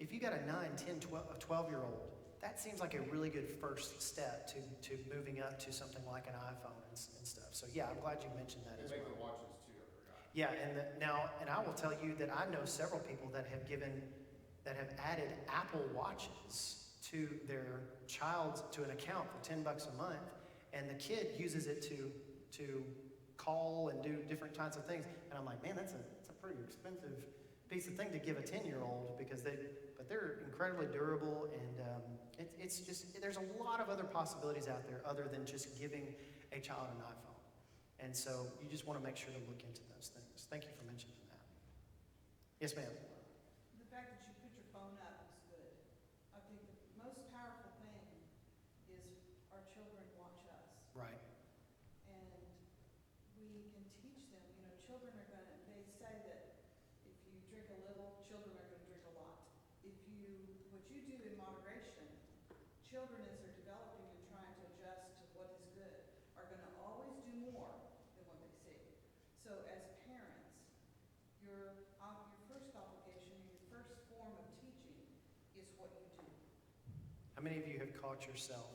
If you got a 9, 10, 12-year-old, that seems like a really good first step to moving up to something like an iPhone and stuff. So yeah, I'm glad you mentioned that And as make well. the watches too, I forgot. Yeah, and I will tell you that I know several people that have added Apple Watches to their child to an account for $10 a month, and the kid uses it to call and do different kinds of things. And I'm like, man, that's a pretty expensive piece of thing to give a 10-year-old but they're incredibly durable, and it's just, there's a lot of other possibilities out there other than just giving a child an iPhone. And so you just want to make sure to look into those things. Thank you for mentioning that. Yes, ma'am. The fact that you put your phone up is good. I think the most powerful thing is our children watch us. Right. And we can teach them, children are gonna, they say that if you drink a little, children are gonna drink a lot. What you do in moderation, children as they're developing and trying to adjust to what is good, are gonna always do more than what they see. So as parents, your first obligation, your first form of teaching is what you do. How many of you have caught yourself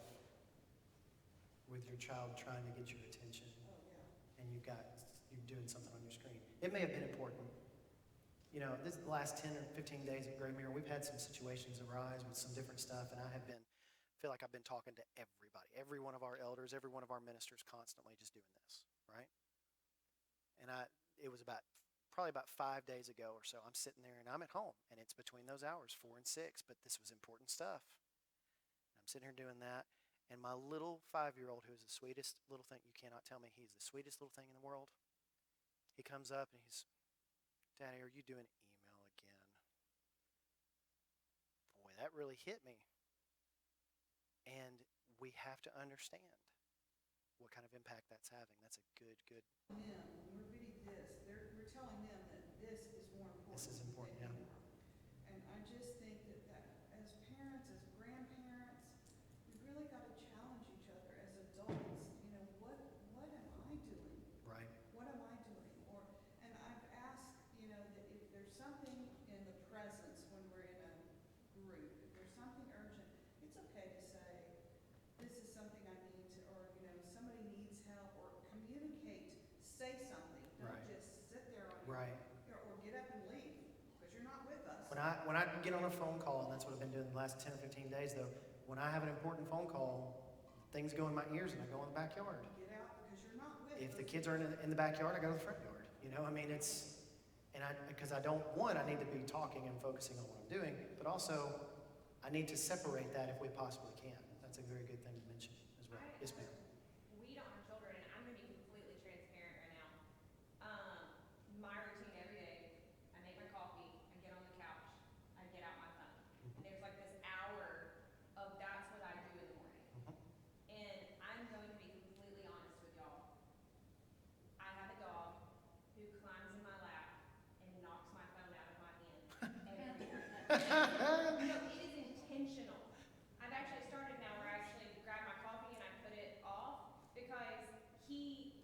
with your child trying to get your attention, Oh, yeah. and you're doing something on your screen? It may have been important. This is the last 10 or 15 days at Gray Mirror, we've had some situations arise with some different stuff, and feel like I've been talking to everybody, every one of our elders, every one of our ministers, constantly just doing this, right? And it was probably about 5 days ago or so. I'm sitting there and I'm at home, and it's between those hours, 4 and 6, but this was important stuff. I'm sitting here doing that, and my little 5-year-old, who is the sweetest little thing, you cannot tell me he's the sweetest little thing in the world. He comes up and he's, Daddy, are you doing email again? Boy, that really hit me. And we have to understand what kind of impact that's having. That's a good. Them, when we're reading this, we're telling them that this is more important. This is important, than yeah. email. And I just think that as parents, as grandparents, we really got to challenge each other as adults. What am I doing? Right. What am I doing? And I've asked, that if there's something in the presence when we're in a group, if there's something urgent, it's okay to say, this is something I need to, or, somebody needs help, or communicate, say something. Don't Right. just sit there on your, Right. or get up and leave, because you're not with us. When I get on a phone call, and that's what I've been doing the last 10 or 15 days, though, when I have an important phone call, things go in my ears and I go in the backyard. Get out, because you're not with us. If the kids are in the backyard, I go to the front yard. Because I don't want, I need to be talking and focusing on what I'm doing, but also I need to separate that if we possibly can. That's a very good thing to mention as well. Yes, ma'am. We don't have children, and I'm gonna be completely transparent right now. My routine every day, I make my coffee, I get on the couch, I get out my phone. And there's like this hour of that's what I do in the morning. And I'm going to be completely honest with y'all. I have a dog who climbs in my lap and knocks my phone out of my hand every morning. No, it is intentional. I've actually started now where I actually grab my coffee and I put it off, because he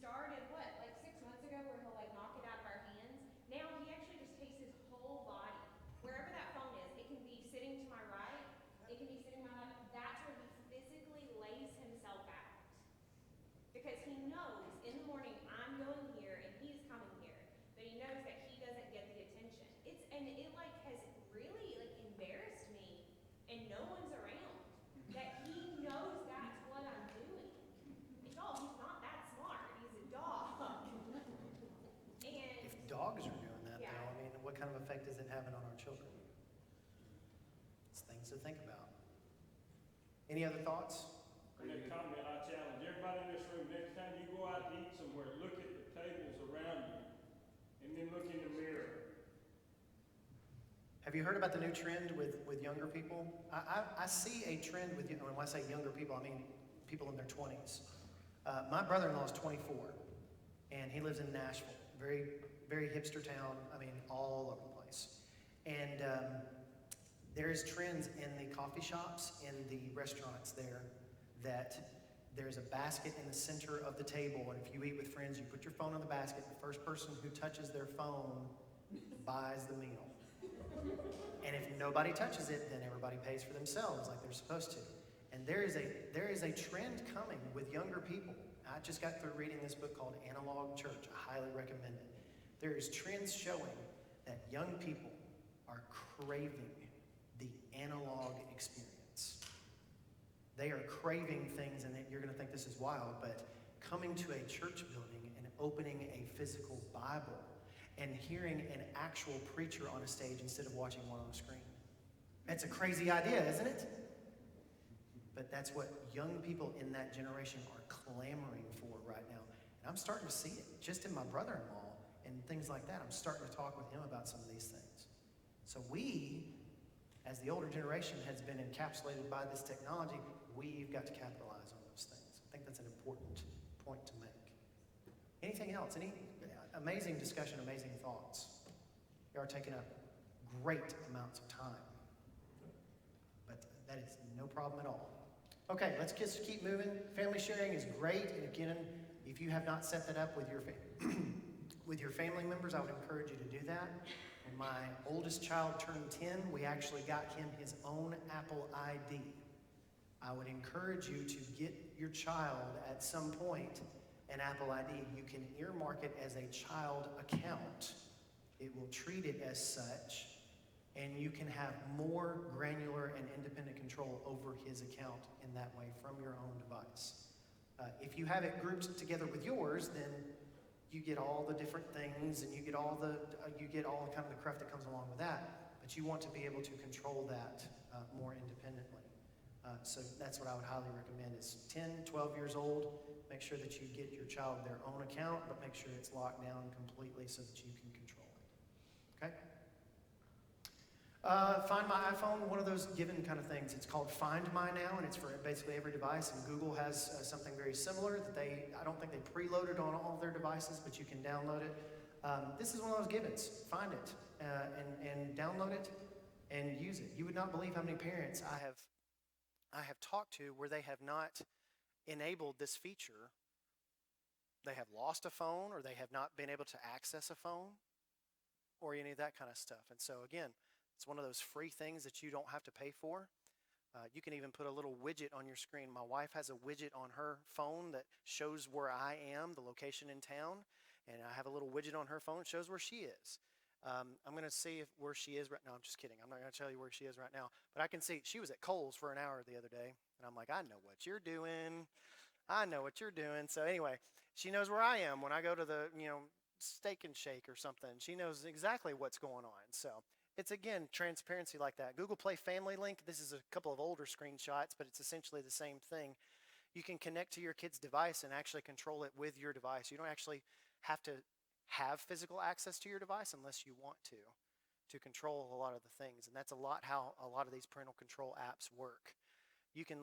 started like 6 months ago where he'll like knock it out of our hands. Now he actually just takes his whole body, wherever that phone is. It can be sitting to my right, it can be sitting to my left. That's where he physically lays himself out, because he knows in the morning I'm going here and he's coming here, but he knows that he doesn't get the attention. It like has really like embarrassed me, and no one's around, that he knows that's what I'm doing. He's not that smart. He's a dog. And If dogs are doing that, Yeah. though, what kind of effect is it having on our children? It's things to think about. Any other thoughts? In that comment, I challenge everybody in this room, next time you go out to eat somewhere, look at the tables around you, and then look in the mirror. Have you heard about the new trend with younger people? I see a trend with, when I say younger people, I mean people in their 20s. My brother-in-law is 24, and he lives in Nashville, very, very hipster town. I mean, all over the place. And there's trends in the coffee shops, in the restaurants there, that there's a basket in the center of the table, and if you eat with friends, you put your phone in the basket. The first person who touches their phone buys the meal. And if nobody touches it, then everybody pays for themselves like they're supposed to. And there is a trend coming with younger people. I just got through reading this book called Analog Church. I highly recommend it. There is trends showing that young people are craving the analog experience. They are craving things, and you're going to think this is wild, but coming to a church building and opening a physical Bible and hearing an actual preacher on a stage instead of watching one on a screen. That's a crazy idea, isn't it? But that's what young people in that generation are clamoring for right now. And I'm starting to see it just in my brother-in-law and things like that. I'm starting to talk with him about some of these things. So we, as the older generation has been encapsulated by this technology, we've got to capitalize on those things. I think that's an important point to make. Anything else? Any amazing discussion, amazing thoughts? You are taking up great amounts of time. But that is no problem at all. Okay, let's just keep moving. Family sharing is great. And again, if you have not set that up with your family members, I would encourage you to do that. When my oldest child turned 10, we actually got him his own Apple ID. I would encourage you to get your child at some point an Apple ID. You can earmark it as a child account. It will treat it as such, and you can have more granular and independent control over his account in that way from your own device. If you have it grouped together with yours, then you get all the different things, and you get all the kind of the cruft that comes along with that. But you want to be able to control that more independently. So that's what I would highly recommend is 10, 12 years old, make sure that you get your child their own account, but make sure it's locked down completely so that you can control it. Okay? Find My iPhone, one of those given kind of things. It's called Find My now, and it's for basically every device, and Google has something very similar that I don't think they preloaded on all of their devices, but you can download it. This is one of those givens. Find it and download it and use it. You would not believe how many parents I have talked to where they have not enabled this feature. They have lost a phone, or they have not been able to access a phone, or any of that kind of stuff. And so again, it's one of those free things that you don't have to pay for. You can even put a little widget on your screen. My wife has a widget on her phone that shows where I am, the location in town, and I have a little widget on her phone that shows where she is. I'm going to see where she is right now. I'm just kidding. I'm not going to tell you where she is right now. But I can see she was at Kohl's for an hour the other day. And I'm like, I know what you're doing. I know what you're doing. So anyway, she knows where I am when I go to the, Steak and Shake or something. She knows exactly what's going on. So it's, again, transparency like that. Google Play Family Link. This is a couple of older screenshots, but it's essentially the same thing. You can connect to your kid's device and actually control it with your device. You don't actually have to have physical access to your device unless you want to control a lot of the things. And that's a lot how a lot of these parental control apps work. You can,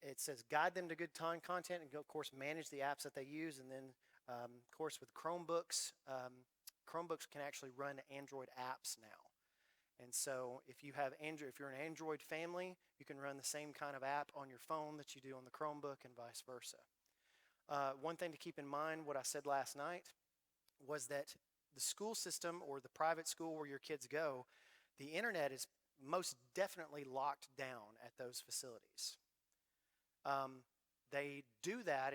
it says guide them to good content and, of course, manage the apps that they use. And then, of course, with Chromebooks, Chromebooks can actually run Android apps now. And so if you're an Android family, you can run the same kind of app on your phone that you do on the Chromebook and vice versa. One thing to keep in mind, what I said last night, was that the school system or the private school where your kids go, the internet is most definitely locked down at those facilities. They do that,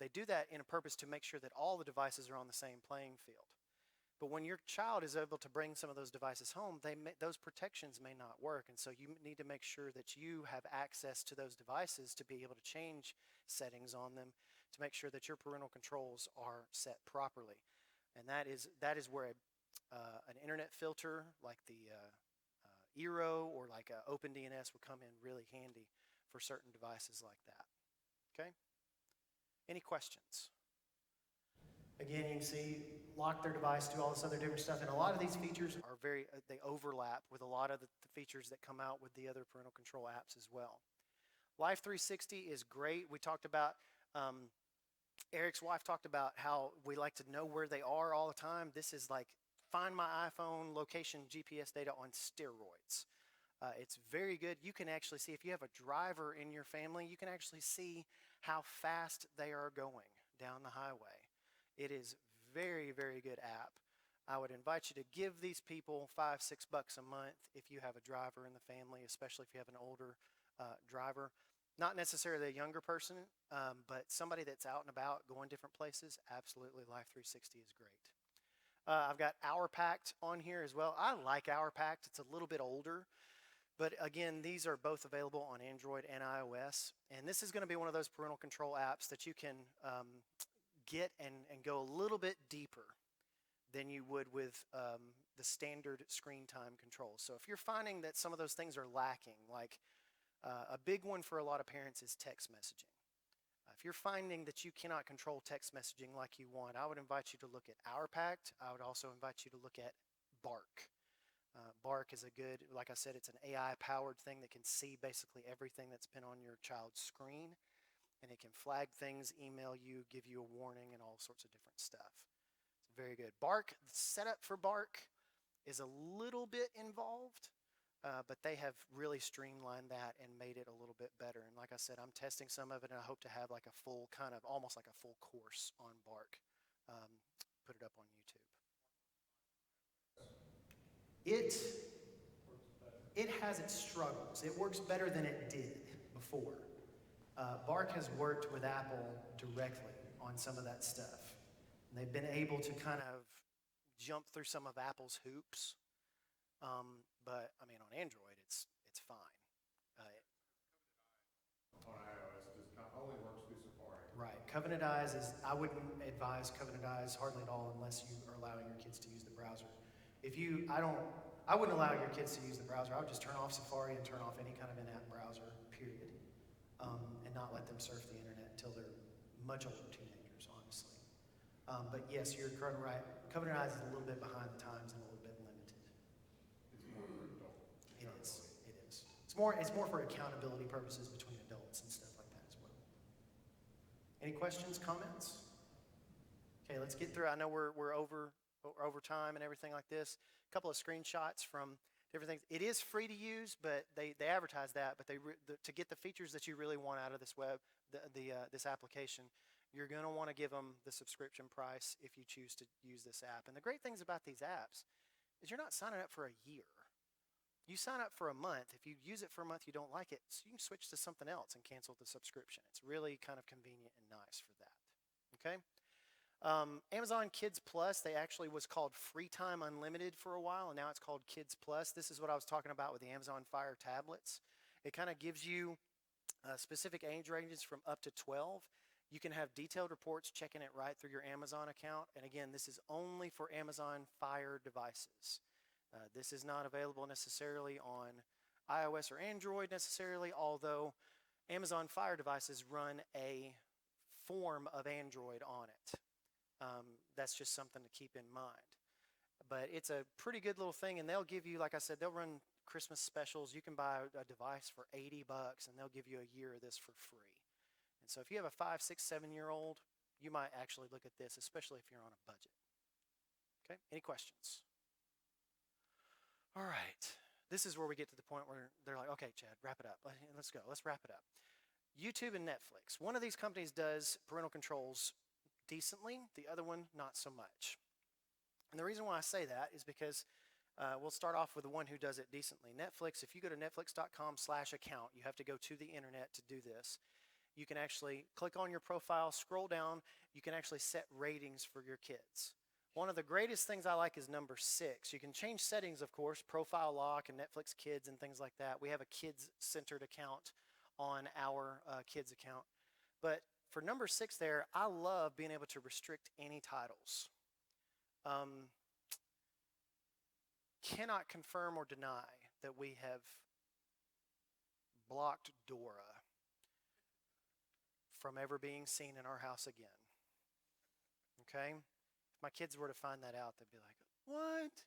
they do that in a purpose to make sure that all the devices are on the same playing field. But when your child is able to bring some of those devices home, those protections may not work. And so you need to make sure that you have access to those devices to be able to change settings on them to make sure that your parental controls are set properly. And that is where an internet filter like the Eero or like OpenDNS will come in really handy for certain devices like that. Okay? Any questions? Again, you can see lock their device, do all this other different stuff, and a lot of these features are they overlap with a lot of the features that come out with the other parental control apps as well. Life 360 is great. We talked about Eric's wife talked about how we like to know where they are all the time. This is like find my iPhone location GPS data on steroids. It's very good. You can actually see if you have a driver in your family, you can actually see how fast they are going down the highway. It is very, very good app. I would invite you to give these people $5, $6 a month if you have a driver in the family, especially if you have an older driver. Not necessarily a younger person, but somebody that's out and about going different places. Absolutely, Life 360 is great. I've got OurPact on here as well. I like OurPact. It's a little bit older. But again, these are both available on Android and iOS. And this is going to be one of those parental control apps that you can get and go a little bit deeper than you would with the standard screen time controls. So if you're finding that some of those things are lacking, like a big one for a lot of parents is text messaging. If you're finding that you cannot control text messaging like you want, I would invite you to look at OurPact. I would also invite you to look at Bark. Bark is a good, like I said, it's an AI-powered thing that can see basically everything that's been on your child's screen, and it can flag things, email you, give you a warning, and all sorts of different stuff. It's very good. Bark, the setup for Bark is a little bit involved, but they have really streamlined that and made it a little bit better. And like I said, I'm testing some of it, and I hope to have like a full kind of, almost like a full course on Bark. Put it up on YouTube. It has its struggles. It works better than it did before. Bark has worked with Apple directly on some of that stuff. And they've been able to kind of jump through some of Apple's hoops. But I mean, on Android, it's fine. On iOS, just not only works through Safari. Right. Covenant Eyes is, I wouldn't advise Covenant Eyes hardly at all unless you are allowing your kids to use the browser. I wouldn't allow your kids to use the browser. I would just turn off Safari and turn off any kind of in-app browser, period. And not let them surf the internet until they're much older teenagers, honestly. But yes, you're right. Covenant Eyes is a little bit behind the times and a little bit limited. It's more for adult. It is. It's more for accountability purposes between adults and stuff like that as well. Any questions, comments? Okay, let's get through. I know we're over time and everything like this. A couple of screenshots from different things. It is free to use, but they advertise that. But to get the features that you really want out of this this application, you're going to want to give them the subscription price if you choose to use this app. And the great things about these apps is you're not signing up for a year. You sign up for a month. If you use it for a month, you don't like it, so you can switch to something else and cancel the subscription. It's really kind of convenient and nice for that. Okay. Amazon Kids Plus, they actually was called Free Time Unlimited for a while, and now it's called Kids Plus. This is what I was talking about with the Amazon Fire tablets. It kind of gives you specific age ranges from up to 12. You can have detailed reports checking it right through your Amazon account. And again, this is only for Amazon Fire devices. This is not available necessarily on iOS or Android necessarily, although Amazon Fire devices run a form of Android on it. That's just something to keep in mind. But it's a pretty good little thing, and they'll give you, like I said, they'll run Christmas specials. You can buy a device for $80, and they'll give you a year of this for free. And so if you have a 5, 6, 7-year-old, you might actually look at this, especially if you're on a budget. Okay, any questions? All right, this is where we get to the point where they're like, okay, Chad, wrap it up. Let's go, let's wrap it up. YouTube and Netflix. One of these companies does parental controls decently, the other one not so much. And the reason why I say that is because we'll start off with the one who does it decently. Netflix, if you go to netflix.com/account, you have to go to the internet to do this. You can actually click on your profile, scroll down, you can actually set ratings for your kids. One of the greatest things I like is number 6. You can change settings, of course, profile lock and Netflix Kids and things like that. We have a kids-centered account on our kids account. But for number 6 there, I love being able to restrict any titles. Cannot confirm or deny that we have blocked Dora from ever being seen in our house again. Okay? If my kids were to find that out, they'd be like, what?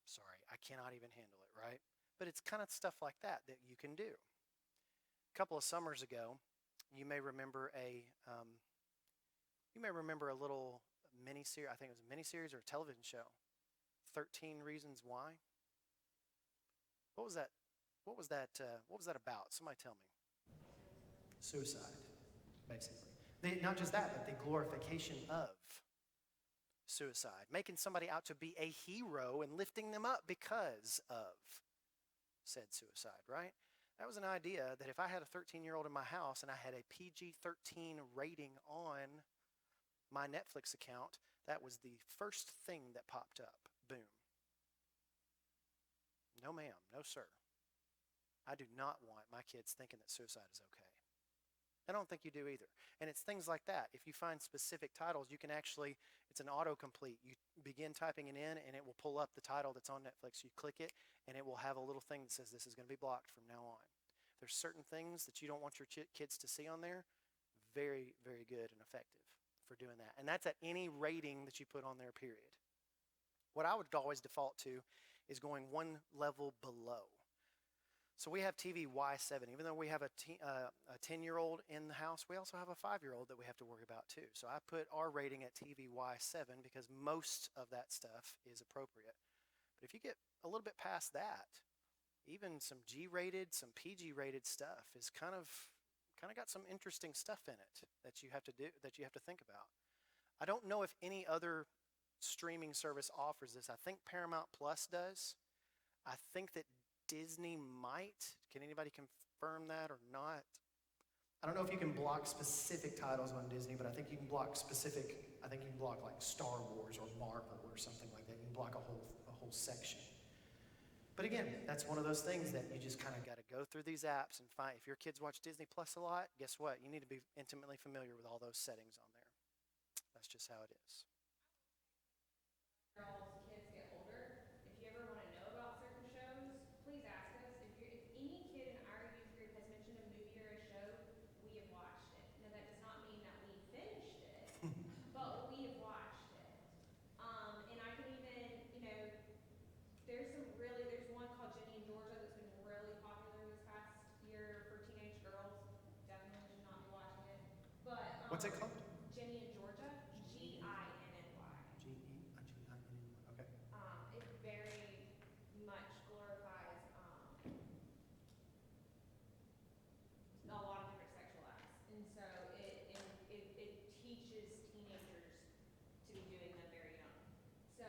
Sorry, I cannot even handle it, right? But it's kind of stuff like that that you can do. A couple of summers ago, you may remember a You may remember a little mini-series, I think it was a mini-series or a television show, 13 Reasons Why. What was that? What was that about? Somebody tell me. Suicide, basically. Not just that, but the glorification of suicide, making somebody out to be a hero and lifting them up because of said suicide, right? That was an idea that if I had a 13-year-old in my house and I had a PG-13 rating on my Netflix account, that was the first thing that popped up. Boom. No ma'am, no sir. I do not want my kids thinking that suicide is okay. I don't think you do either. And it's things like that. If you find specific titles, you can actually, it's an autocomplete. You begin typing it in and it will pull up the title that's on Netflix. You click it and it will have a little thing that says this is going to be blocked from now on. There's certain things that you don't want your kids to see on there. Very, very good and effective for doing that. And that's at any rating that you put on there, period. What I would always default to is going one level below. So we have TV Y7. Even though we have a 10-year-old in the house, we also have a 5-year-old that we have to worry about too. So I put our rating at TV Y7 because most of that stuff is appropriate. But if you get a little bit past that, even some G-rated, some PG-rated stuff is kind of got some interesting stuff in it that you have to do, that you have to think about. I don't know if any other streaming service offers this. I think Paramount Plus does. I think that Disney might. Can anybody confirm that or not? I don't know if you can block specific titles on Disney, but I think you can block like Star Wars or Marvel or something like that. You can block a whole section. But again, that's one of those things that you just kind of got to go through these apps and find. If your kids watch Disney Plus a lot, guess what? You need to be intimately familiar with all those settings on there. That's just how it is. Girls, kids get older. If you ever want to know about certain shows, please ask us. If any kid in our youth group has mentioned a movie or a show, we have watched it. Now that does not mean that we finished it, but we have watched it. And I can even, there's one called Jenny and Georgia that's been really popular this past year for teenage girls. Definitely should not be watching it. But What's it called? Jenny and Georgia, Ginny. Okay. It very much glorifies a lot of different sexual acts, and so it teaches teenagers to be doing them very young. So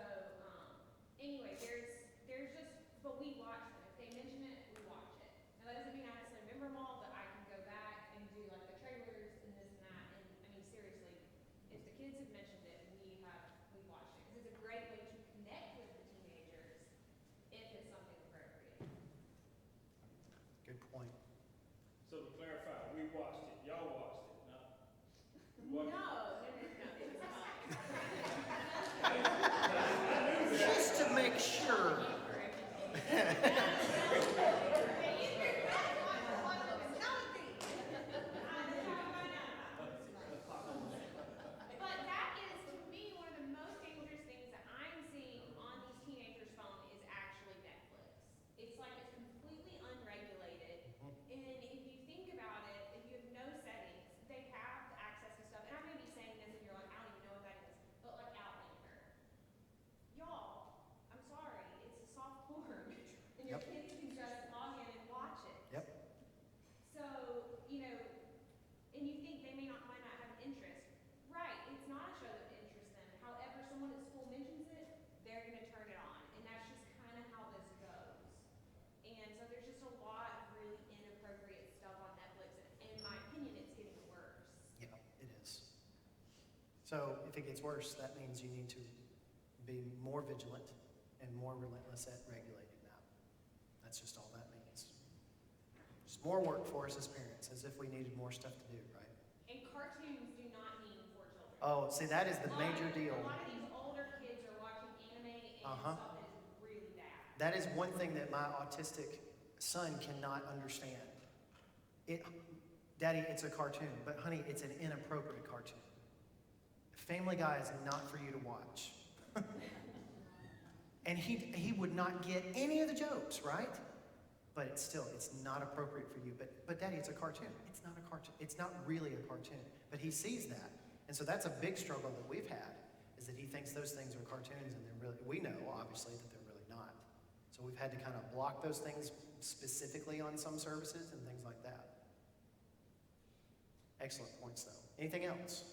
anyway, there's just, but we watch them. If they mention it, we watch it. Now that doesn't mean I necessarily remember them all, but I can go back and do like the trailers and this and that. And I mean seriously, if the kids have mentioned it, we watched it because it's a great way to connect with the teenagers if it's something appropriate. Good point. So to clarify, we watched it, y'all watched it, not? No, it's not. Just to make sure. But that is, to me, one of the most dangerous things that I'm seeing on these teenagers' phone is actually Netflix. It's like it's completely unregulated. And if you think about it, if you have no settings, they have access to stuff. And I may be saying this and you're like, I don't even know what that is. But like Outlander. Y'all, I'm sorry, it's a soft porn. And your Yep. kids can just log in and watch it. Yep. So, and you think they might not have an interest. Right, it's not a show that interests them. However, someone at school mentions it, they're going to turn it on. And that's just kind of how this goes. And so there's just a lot of really inappropriate stuff on Netflix. And in my opinion, it's getting worse. Yeah, it is. So if it gets worse, that means you need to be more vigilant and more relentless at regulating that. That's just all that means. Just more work for us as parents, as if we needed more stuff to do, right? And cartoons do not mean for children. Oh, see, that is the major deal. A lot of these older kids are watching anime and stuff that is really bad. That is one thing that my autistic son cannot understand. Daddy, it's a cartoon, but honey, it's an inappropriate cartoon. Family Guy is not for you to watch. And he would not get any of the jokes, right? But it's not appropriate for you. But Daddy, it's a cartoon. It's not a cartoon. It's not really a cartoon. But he sees that. And so that's a big struggle that we've had, is that he thinks those things are cartoons, and they're really, we know, obviously, that they're really not. So we've had to kind of block those things specifically on some services and things like that. Excellent points, though. Anything else?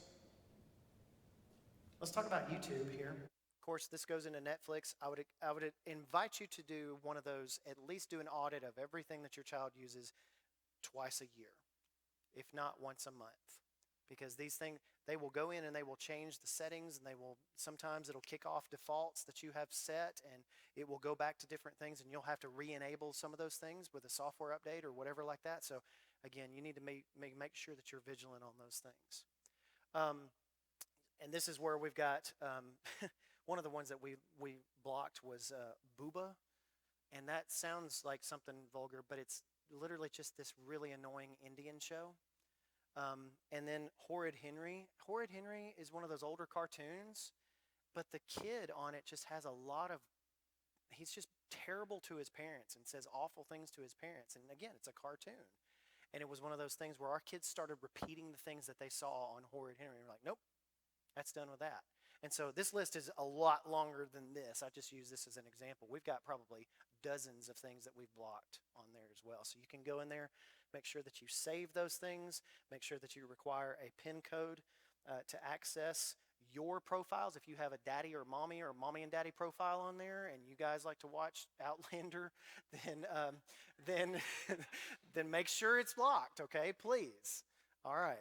Let's talk about YouTube here. Of course, this goes into Netflix. I would invite you to do one of those, at least do an audit of everything that your child uses twice a year, if not once a month. Because these things, they will go in and they will change the settings, and sometimes it'll kick off defaults that you have set, and it will go back to different things, and you'll have to re-enable some of those things with a software update or whatever like that. So again, you need to make sure that you're vigilant on those things. And this is where we've got, one of the ones that we blocked was Booba. And that sounds like something vulgar, but it's literally just this really annoying Indian show. And then Horrid Henry. Horrid Henry is one of those older cartoons, but the kid on it just has a lot of, he's just terrible to his parents and says awful things to his parents. And again, it's a cartoon. And it was one of those things where our kids started repeating the things that they saw on Horrid Henry. And we're like, nope, that's done with that. And so this list is a lot longer than this. I just use this as an example. We've got probably dozens of things that we've blocked on there as well. So you can go in there, make sure that you save those things, make sure that you require a PIN code to access your profiles. If you have a daddy or mommy and daddy profile on there, and you guys like to watch Outlander, then then make sure it's blocked, okay? Please. All right.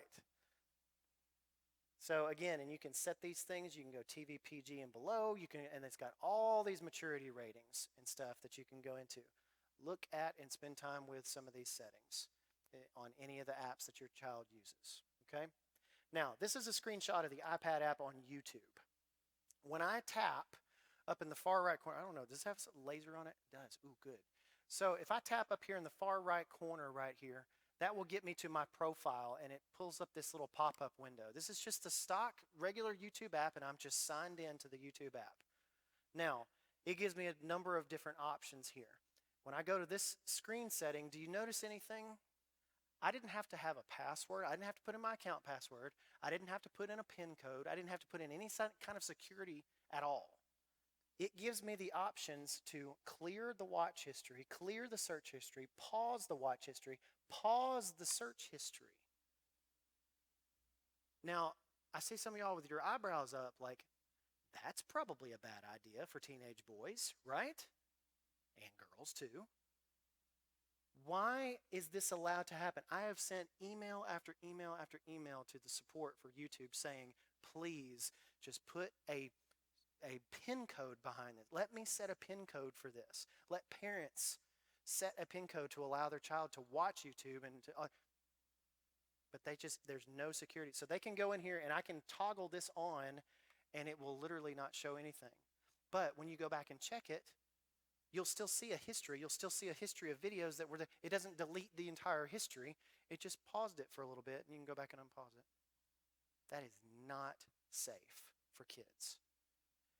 So again, and you can set these things. You can go TV, PG, and below. And it's got all these maturity ratings and stuff that you can go into. Look at and spend time with some of these settings on any of the apps that your child uses. Okay. Now, this is a screenshot of the iPad app on YouTube. When I tap up in the far right corner, I don't know, does it have some laser on it? It does. Ooh, good. So if I tap up here in the far right corner right here, that will get me to my profile, and it pulls up this little pop-up window. This is just a stock regular YouTube app, and I'm just signed in to the YouTube app. Now, it gives me a number of different options here. When I go to this screen setting, do you notice anything? I didn't have to have a password. I didn't have to put in my account password. I didn't have to put in a PIN code. I didn't have to put in any kind of security at all. It gives me the options to clear the watch history, clear the search history, pause the watch history, pause the search history. Now, I see some of y'all with your eyebrows up like, that's probably a bad idea for teenage boys, right? And girls too. Why is this allowed to happen? I have sent email after email after email to the support for YouTube saying, please just put a PIN code behind it. Let me set a PIN code for this. Let parents set a PIN code to allow their child to watch YouTube, but there's no security. So they can go in here and I can toggle this on and it will literally not show anything. But when you go back and check it, you'll still see a history. You'll still see a history of videos that were there. It doesn't delete the entire history. It just paused it for a little bit, and you can go back and unpause it. That is not safe for kids.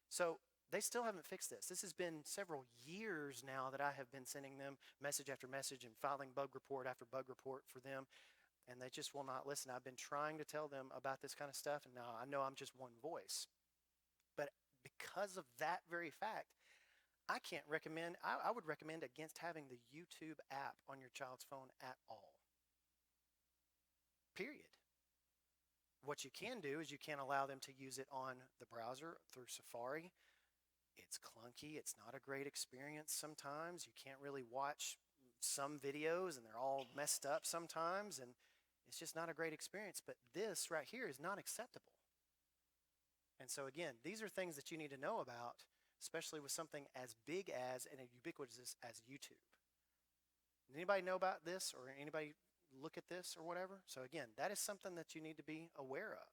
So they still haven't fixed this. This has been several years now that I have been sending them message after message and filing bug report after bug report for them, and they just will not listen. I've been trying to tell them about this kind of stuff, and now I know I'm just one voice. But because of that very fact, I can't recommend, I would recommend against having the YouTube app on your child's phone at all. Period. What you can do is you can allow them to use it on the browser through Safari. It's clunky. It's not a great experience sometimes. You can't really watch some videos, and they're all messed up sometimes, and it's just not a great experience. But this right here is not acceptable. And so again, these are things that you need to know about, especially with something as big as and as ubiquitous as YouTube. Does anybody know about this, or anybody look at this or whatever? So again, that is something that you need to be aware of.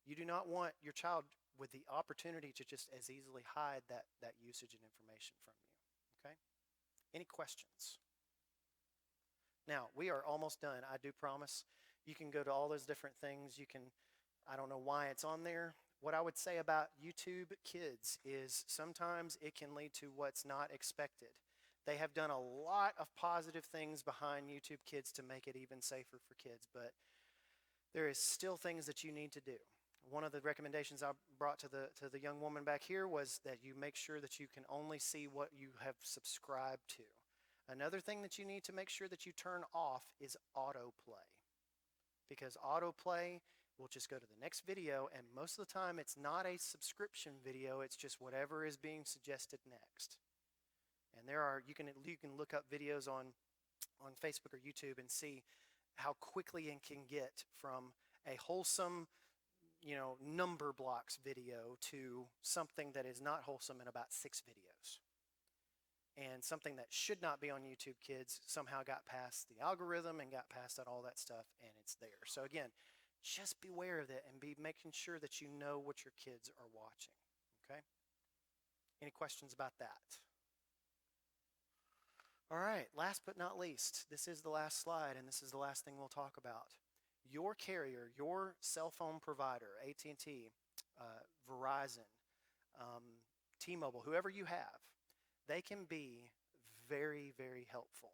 You do not want your child with the opportunity to just as easily hide that usage and information from you. Okay? Any questions? Now, we are almost done, I do promise. You can go to all those different things. You can, I don't know why it's on there. What I would say about YouTube Kids is sometimes it can lead to what's not expected. They have done a lot of positive things behind YouTube Kids to make it even safer for kids, but there is still things that you need to do. one of the recommendations I brought to the young woman back here was that you make sure that you can only see what you have subscribed to. Another thing that you need to make sure that you turn off is autoplay, because autoplay will just go to the next video, and most of the time it's not a subscription video, it's just whatever is being suggested next. And there are, you can look up videos on Facebook or YouTube and see how quickly it can get from a wholesome, number blocks video to something that is not wholesome in about 6 videos. And something that should not be on YouTube Kids somehow got past the algorithm and got past all that stuff, and it's there. So again, just beware of that and be making sure that you know what your kids are watching, okay? Any questions about that? All right, last but not least, this is the last slide, and this is the last thing we'll talk about. Your carrier, your cell phone provider, AT&T, Verizon, T-Mobile, whoever you have, they can be very, very helpful.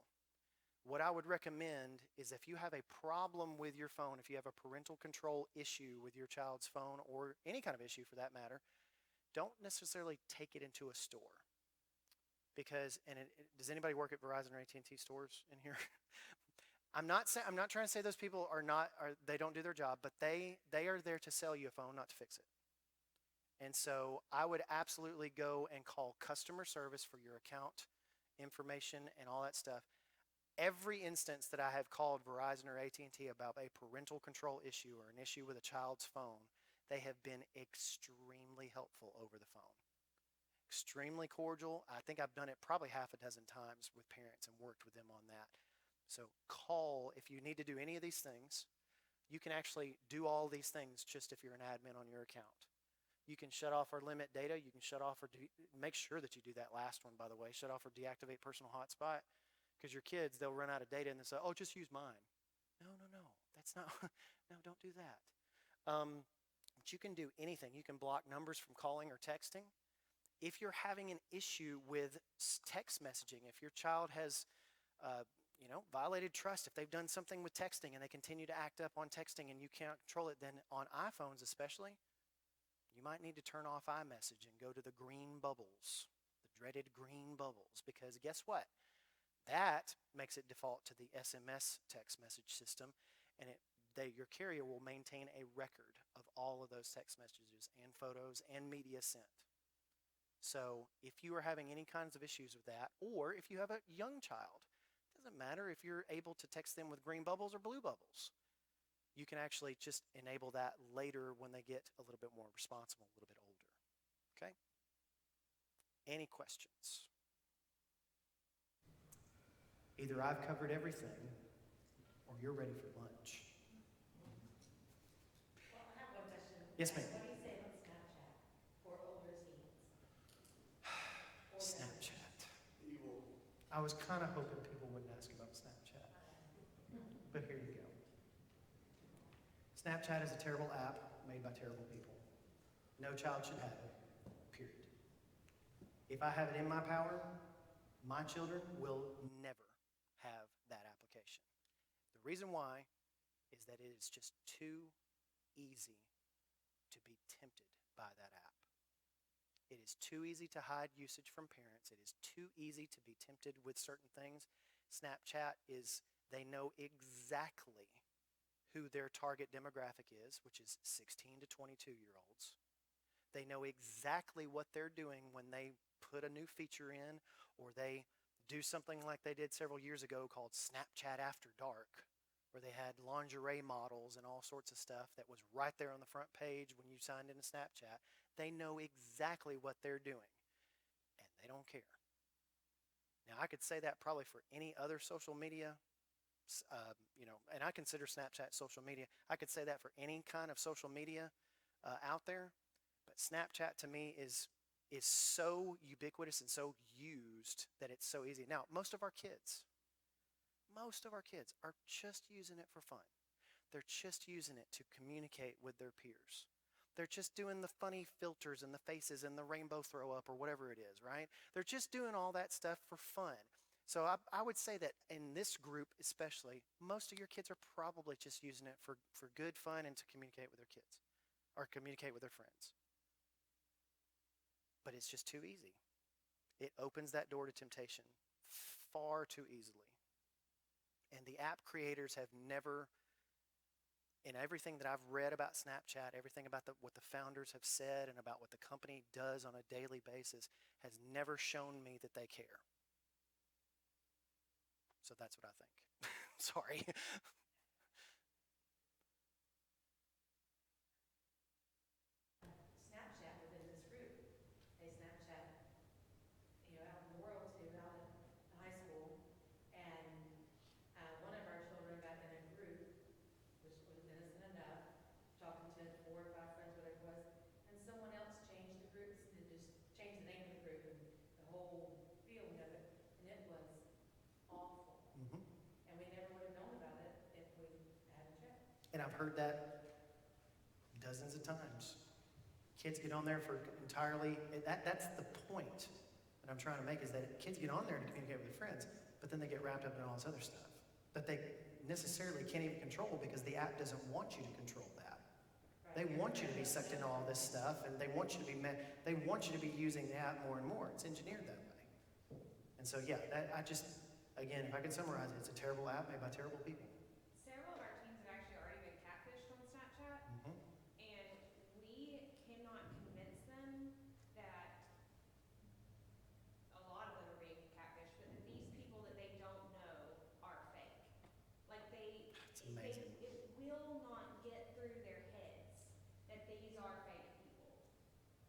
What I would recommend is if you have a problem with your phone, if you have a parental control issue with your child's phone or any kind of issue for that matter, don't necessarily take it into a store. Because, does anybody work at Verizon or AT&T stores in here? I'm not trying to say those people they don't do their job, but they are there to sell you a phone, not to fix it. And so I would absolutely go and call customer service for your account information and all that stuff. Every instance that I have called Verizon or AT&T about a parental control issue or an issue with a child's phone, they have been extremely helpful over the phone. Extremely cordial. I think I've done it probably half a dozen times with parents and worked with them on that. So call if you need to do any of these things. You can actually do all these things just if you're an admin on your account. You can shut off or limit data. You can shut off or make sure that you do that last one, by the way. Shut off or deactivate personal hotspot, because your kids, they'll run out of data and they'll say, oh, just use mine. No, that's not, no, don't do that. But you can do anything. You can block numbers from calling or texting. If you're having an issue with text messaging, if your child has, violated trust, if they've done something with texting and they continue to act up on texting and you can't control it, then on iPhones especially, you might need to turn off iMessage and go to the green bubbles, the dreaded green bubbles, because guess what? That makes it default to the SMS text message system, and your carrier will maintain a record of all of those text messages and photos and media sent. So if you are having any kinds of issues with that, or if you have a young child, it doesn't matter if you're able to text them with green bubbles or blue bubbles. You can actually just enable that later when they get a little bit more responsible, a little bit older. Okay? Any questions? Either I've covered everything or you're ready for lunch. Well, I have one question. Yes, ma'am. What do you say about Snapchat for older teens? Snapchat. I was kind of hoping people wouldn't ask about Snapchat. But here you go. Snapchat is a terrible app made by terrible people. No child should have it, period. If I have it in my power, my children will never have that application. The reason why is that it is just too easy to be tempted by that app. It is too easy to hide usage from parents. It is too easy to be tempted with certain things. Snapchat they know exactly who their target demographic is, which is 16 to 22-year-olds. They know exactly what they're doing when they put a new feature in, or they do something like they did several years ago called Snapchat After Dark, where they had lingerie models and all sorts of stuff that was right there on the front page when you signed into Snapchat. They know exactly what they're doing, and they don't care. Now, I could say that probably for any other social media, and I consider Snapchat social media. I could say that for any kind of social media out there, but Snapchat to me is so ubiquitous and so used that it's so easy. Now, most of our kids are just using it for fun. They're just using it to communicate with their peers. They're just doing the funny filters and the faces and the rainbow throw up or whatever it is, right? They're just doing all that stuff for fun. So I would say that in this group especially, most of your kids are probably just using it for good fun and to communicate with their kids or communicate with their friends. But it's just too easy. It opens that door to temptation far too easily. And the app creators have never, in everything that I've read about Snapchat, everything about what the founders have said and about what the company does on a daily basis, has never shown me that they care. So that's what I think. Sorry. Snapchat within this group. They Snapchat, out in the world too, out in high school. And one of our children got in a group, which was innocent enough, talking to 4 or 5 friends, whatever it was, and someone else changed the groups, and just changed the name of the group and the whole feeling of it, and it was awful. Mm-hmm. And we never would have known about it if we hadn't checked. And I've heard that dozens of times. Kids get on there for entirely, that's the point that I'm trying to make, is that kids get on there to communicate with their friends, but then they get wrapped up in all this other stuff that they necessarily can't even control because the app doesn't want you to control that. They want you to be sucked into all this stuff, and they want you to be using the app more and more. It's engineered that way. And so, yeah, again, if I could summarize it, it's a terrible app made by terrible people. Several of our teens have actually already been catfished on Snapchat, Mm-hmm. and we cannot convince them that a lot of them are being catfished, but that these people that they don't know are fake. Like It's amazing. it will not get through their heads that these are fake people.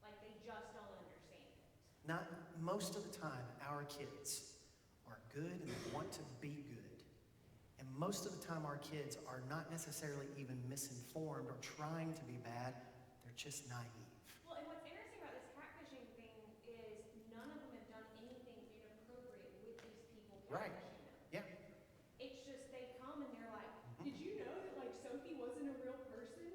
Like they just don't understand it. Not most of the time, our kids are good and they want to be good. And most of the time, our kids are not necessarily even misinformed or trying to be bad. They're just naive. Well, and what's interesting about this catfishing thing is none of them have done anything inappropriate with these people Right. catfishing them. Yeah. It's just they come and they're like, did you know that like Sophie wasn't a real person?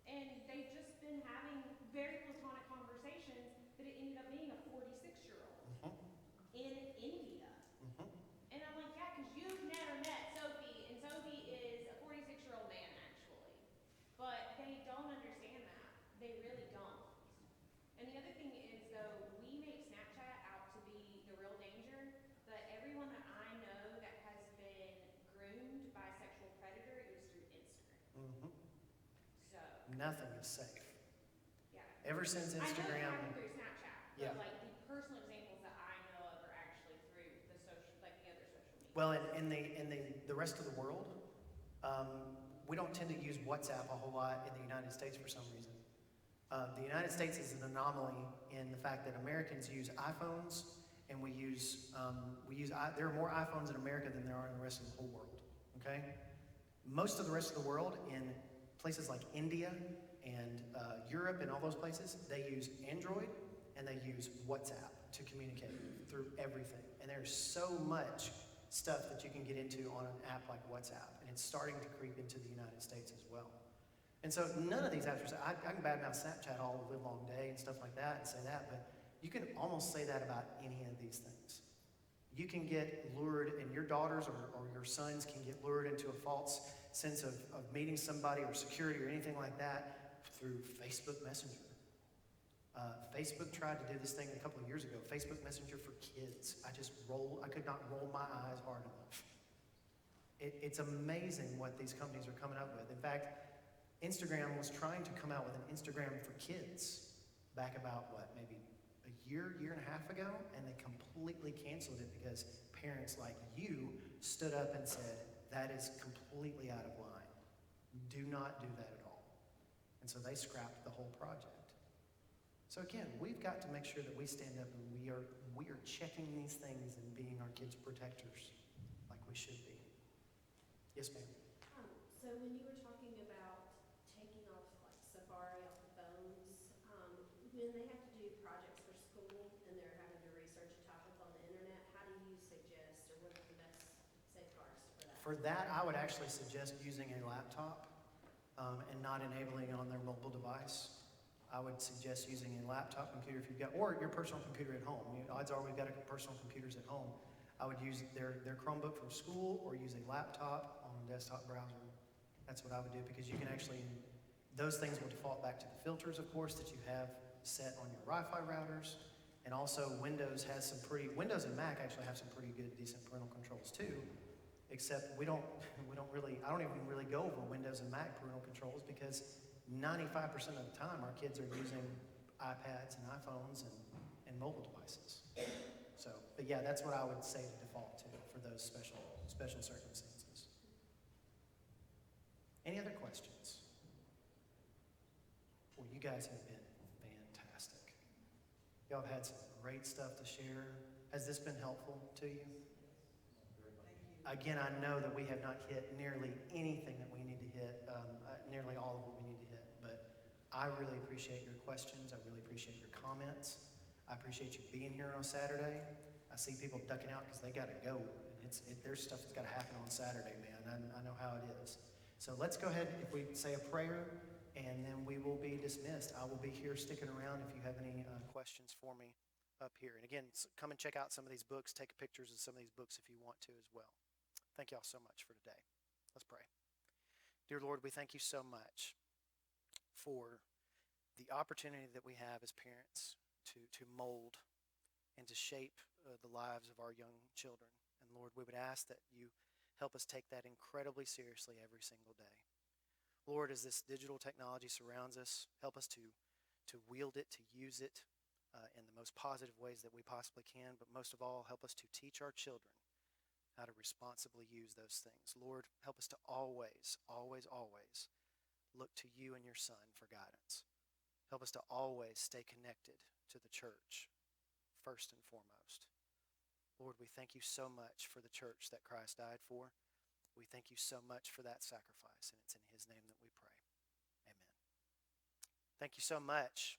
And they've just been having very platonic conversations that it ended up being a 46-year-old Mm-hmm. in India. Mm-hmm. And I'm like, yeah, because you've never met Sophie, and Sophie is a 46-year-old man, actually. But they don't understand that. They really don't. And the other thing is, though, we make Snapchat out to be the real danger, but everyone that I know that has been groomed by a sexual predator, it was through Instagram. Mm-hmm. So, Nothing is safe. yeah. Ever since I know it Instagram, happened through Snapchat, Yeah. but like the personal examples that I know of are actually through the social, like the other social media. well, in the rest of the world, we don't tend to use WhatsApp a whole lot in the United States for some reason. The United States is an anomaly in the fact that Americans use iPhones, and there are more iPhones in America than there are in the rest of the whole world. Okay, most of the rest of the world, in places like India and Europe and all those places, they use Android and they use WhatsApp to communicate through everything. And there's so much stuff that you can get into on an app like WhatsApp, and it's starting to creep into the United States as well. And so none of these apps I can badmouth Snapchat all the long day and stuff like that and say that, but you can almost say that about any of these things. You can get lured, and your daughters or your sons can get lured into a false sense of meeting somebody or security or anything like that through Facebook Messenger. Facebook tried to do this thing a couple of years ago, Facebook Messenger for kids. I could not roll my eyes hard enough. It's amazing what these companies are coming up with. In fact, Instagram was trying to come out with an Instagram for kids back about, maybe a year and a half ago, and they completely canceled it because parents like you stood up and said, that is completely out of line. Do not do that at all. And so they scrapped the whole project. So again, we've got to make sure that we stand up and we are checking these things and being our kids' protectors like we should be. Yes, ma'am. So when you were talking about taking off like Safari off the phones, when they have to do projects for school and they're having to research a topic on the internet, how do you suggest, or what are the best safeguards for that? For that, I would actually suggest using a laptop and not enabling it on their mobile device. I would suggest using a laptop computer if you've got, or your personal computer at home. Odds are we've got personal computers at home. I would use their Chromebook from school or use a laptop on a desktop browser. That's what I would do, because you can actually Those things will default back to the filters, of course, that you have set on your Wi-Fi routers. And also Windows and Mac actually have some pretty good, decent parental controls too. Except I don't even really go over Windows and Mac parental controls because 95% of the time our kids are using iPads and iPhones and mobile devices. So, but yeah, that's what I would say to default to for those special circumstances. Any other questions? Well, you guys have been fantastic. Y'all have had some great stuff to share. Has this been helpful to you? Again, I know that we have not hit nearly anything that we need to hit, nearly all of what we need to hit, but I really appreciate your questions. I really appreciate your comments. I appreciate you being here on Saturday. I see people ducking out because they got to go. There's stuff that's got to happen on Saturday, man. I know how it is. So let's go ahead, if we say a prayer, and then we will be dismissed. I will be here sticking around if you have any questions for me up here. And again, come and check out some of these books. Take pictures of some of these books if you want to as well. Thank y'all so much for today. Let's pray. Dear Lord, we thank you so much for the opportunity that we have as parents to mold and to shape the lives of our young children. And Lord, we would ask that you help us take that incredibly seriously every single day. Lord, as this digital technology surrounds us, help us to wield it, to use it in the most positive ways that we possibly can, but most of all, help us to teach our children how to responsibly use those things. Lord, help us to always, always, always look to you and your Son for guidance. Help us to always stay connected to the church, first and foremost. Lord, we thank you so much for the church that Christ died for. We thank you so much for that sacrifice, and it's in his name that we pray. Amen. Thank you so much.